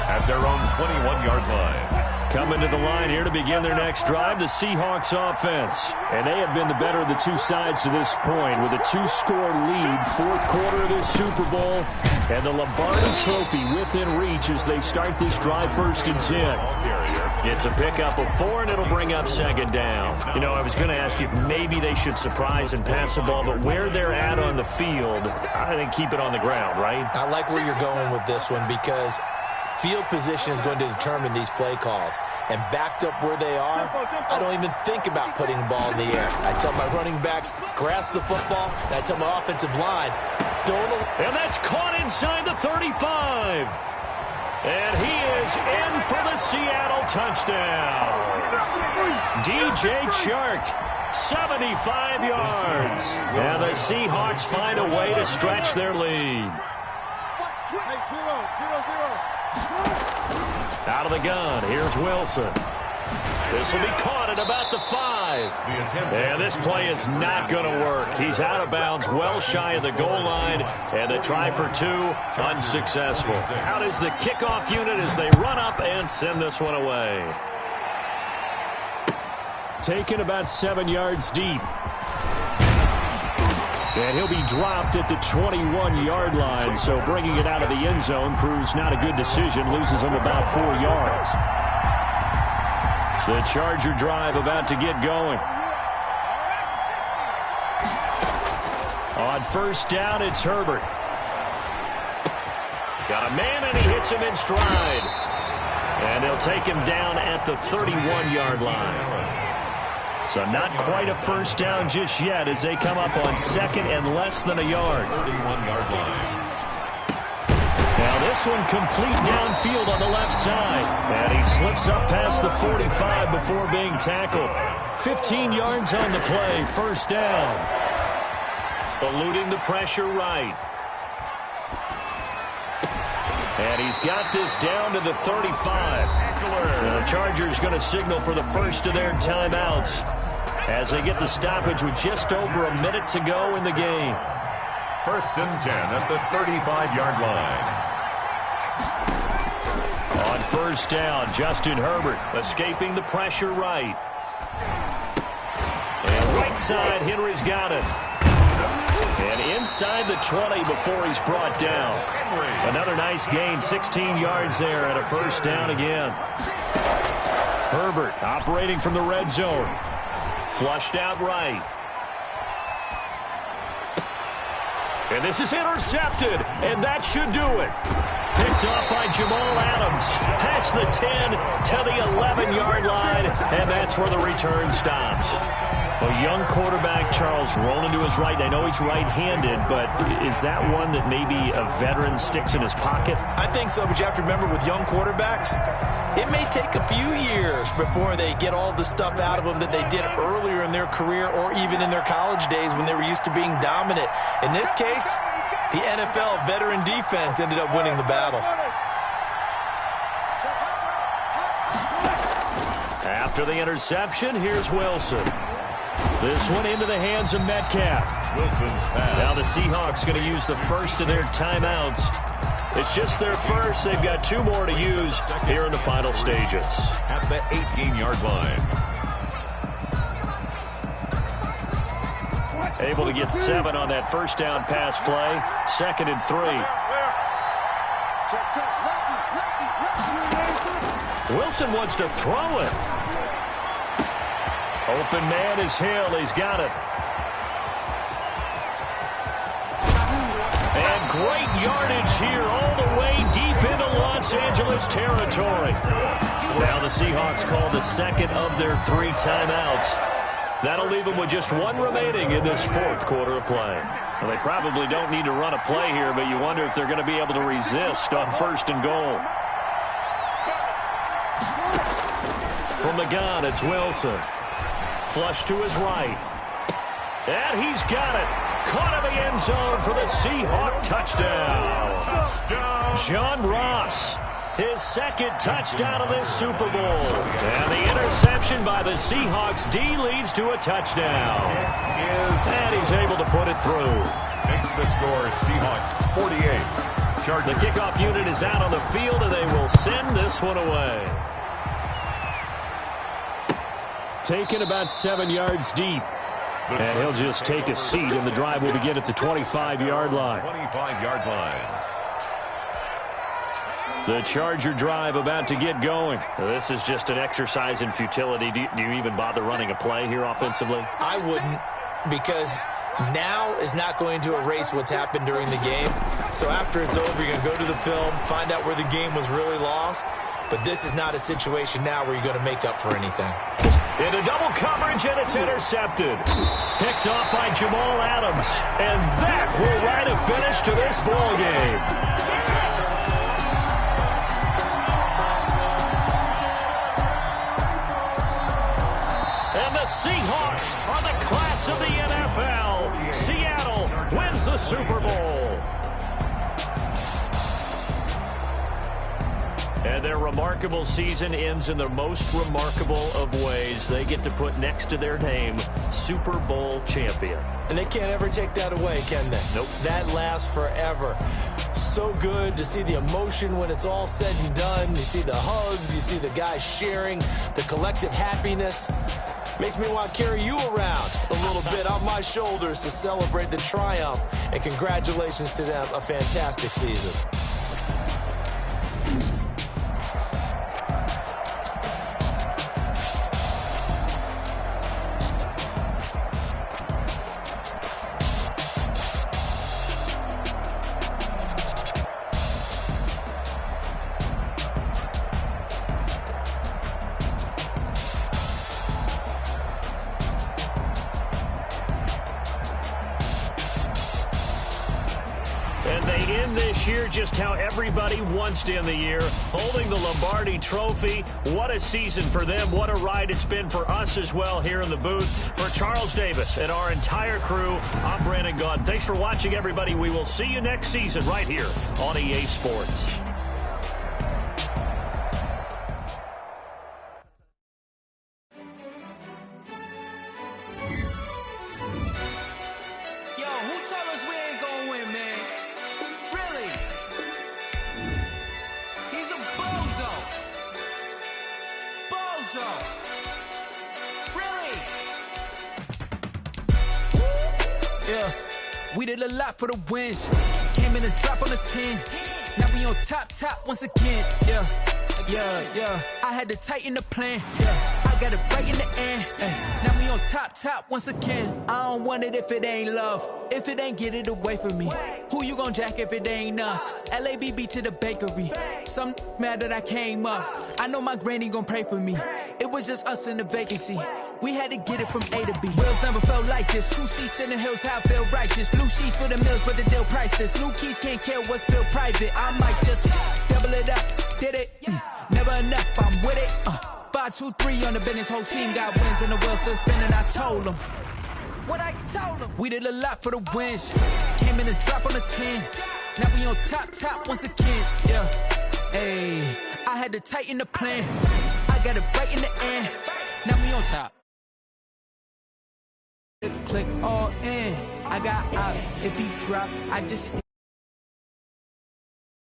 at their own 21-yard line. Coming to the line here to begin their next drive, the Seahawks offense. And they have been the better of the two sides to this point with a 2-score lead, 4th quarter of this Super Bowl, and the Lombardi Trophy within reach as they start this drive 1st and 10. It's a pickup of 4, and it'll bring up 2nd down. You know, I was going to ask you if maybe they should surprise and pass the ball, but where they're at on the field, I think keep it on the ground, right? I like where you're going with this one because field position is going to determine these play calls. And backed up where they are, I don't even think about putting the ball in the air. I tell my running backs, grasp the football, and I tell my offensive line, don't. And that's caught inside the 35. And he is in for the Seattle touchdown. DJ Chark, 75 yards. And the Seahawks find a way to stretch their lead. Out of the gun, here's Wilson. This will be caught at about the 5. And this play is not going to work. He's out of bounds, well shy of the goal line. And the try for 2, unsuccessful. Out is the kickoff unit as they run up and send this one away. Taken about 7 yards deep. And he'll be dropped at the 21-yard line, so bringing it out of the end zone proves not a good decision. Loses him about 4 yards. The Charger drive about to get going. On 1st down, it's Herbert. Got a man, and he hits him in stride. And they'll take him down at the 31-yard line. So not quite a 1st down just yet as they come up on 2nd and less than a yard. 31-yard line. Now this one complete downfield on the left side. And he slips up past the 45 before being tackled. 15 yards on the play, 1st down. Eluding the pressure right. And he's got this down to the 35. The Chargers going to signal for the first of their timeouts as they get the stoppage with just over a minute to go in the game. 1st and 10 at the 35-yard line. On 1st down, Justin Herbert escaping the pressure right. And right side, Henry's got it. And inside the 20 before he's brought down. Another nice gain, 16 yards there and a 1st down again. Herbert operating from the red zone. Flushed out right. And this is intercepted, and that should do it. Picked off by Jamal Adams. Past the 10 to the 11-yard line, and that's where the return stops. A young quarterback, Charles, rolling to his right. I know he's right-handed, but is that one that maybe a veteran sticks in his pocket? I think so, but you have to remember with young quarterbacks, it may take a few years before they get all the stuff out of them that they did earlier in their career or even in their college days when they were used to being dominant. In this case, the NFL veteran defense ended up winning the battle. After the interception, here's Wilson. This one into the hands of Metcalf. Wilson's pass. Now the Seahawks going to use the first of their timeouts. It's just their first. They've got 2 more to use here in the final stages. At the 18-yard line. Able to get 7 on that 1st down pass play. 2nd and 3. Wilson wants to throw it. Open man is Hill. He's got it. And great yardage here all the way deep into Los Angeles territory. Now the Seahawks call the second of their 3 timeouts. That'll leave them with just 1 remaining in this 4th quarter of play. Well, they probably don't need to run a play here, but you wonder if they're going to be able to resist on 1st and goal. From the gun, it's Wilson. Flush to his right. And he's got it. Caught in the end zone for the Seahawk touchdown. John Ross, his 2nd touchdown of this Super Bowl. And the interception by the Seahawks D leads to a touchdown. And he's able to put it through. Makes the score Seahawks 48. The kickoff unit is out on the field, and they will send this one away. Taken about 7 yards deep. And he'll just take a seat, and the drive will begin at the 25-yard line. 25-yard line. The Charger drive about to get going. This is just an exercise in futility. Do you even bother running a play here offensively? I wouldn't, because now is not going to erase what's happened during the game. So after it's over, you're going to go to the film, find out where the game was really lost. But this is not a situation now where you're going to make up for anything. Into double coverage, and it's intercepted. Picked off by Jamal Adams. And that will write a finish to this ball game. And the Seahawks are the class of the NFL. Seattle wins the Super Bowl. And their remarkable season ends in the most remarkable of ways. They get to put next to their name, Super Bowl champion. And they can't ever take that away, can they? Nope. That lasts forever. So good to see the emotion when it's all said and done. You see the hugs, you see the guys sharing, the collective happiness. Makes me want to carry you around a little bit on my shoulders to celebrate the triumph. And congratulations to them, a fantastic season. And they end this year just how everybody wants to end the year, holding the Lombardi Trophy. What a season for them. What a ride it's been for us as well here in the booth. For Charles Davis and our entire crew, I'm Brandon Gaudin. Thanks for watching, everybody. We will see you next season right here on EA Sports. We did a lot for the wins. Came in a drop on the 10. Now we on top once again. Yeah. I had to tighten the plan. Yeah. I got it right in the end. Now we on top once again. I don't want it if it ain't love. If it ain't, get it away from me. Who you gon' jack if it ain't us? LABB to the bakery. Some mad that I came up. I know my granny gon' pray for me. It was just us in the vacancy. We had to get it from A to B. Wheels never felt like this. 2 seats in the hills, how I feel righteous. Blue sheets for the mills, but the deal priceless. New keys can't care what's built private. I might just double it up. Did it? Never enough, I'm with it. 5, 2, 3 on the business. Whole team got wins and the wheels still spinning. I told them what I told them. We did a lot for the wins. Came in a drop on the 10. Now we on top once again. Yeah. Hey, I had to tighten the plan. I got it right in the end. Now we on top. Click all in. I got ops. If he drop, I just hit.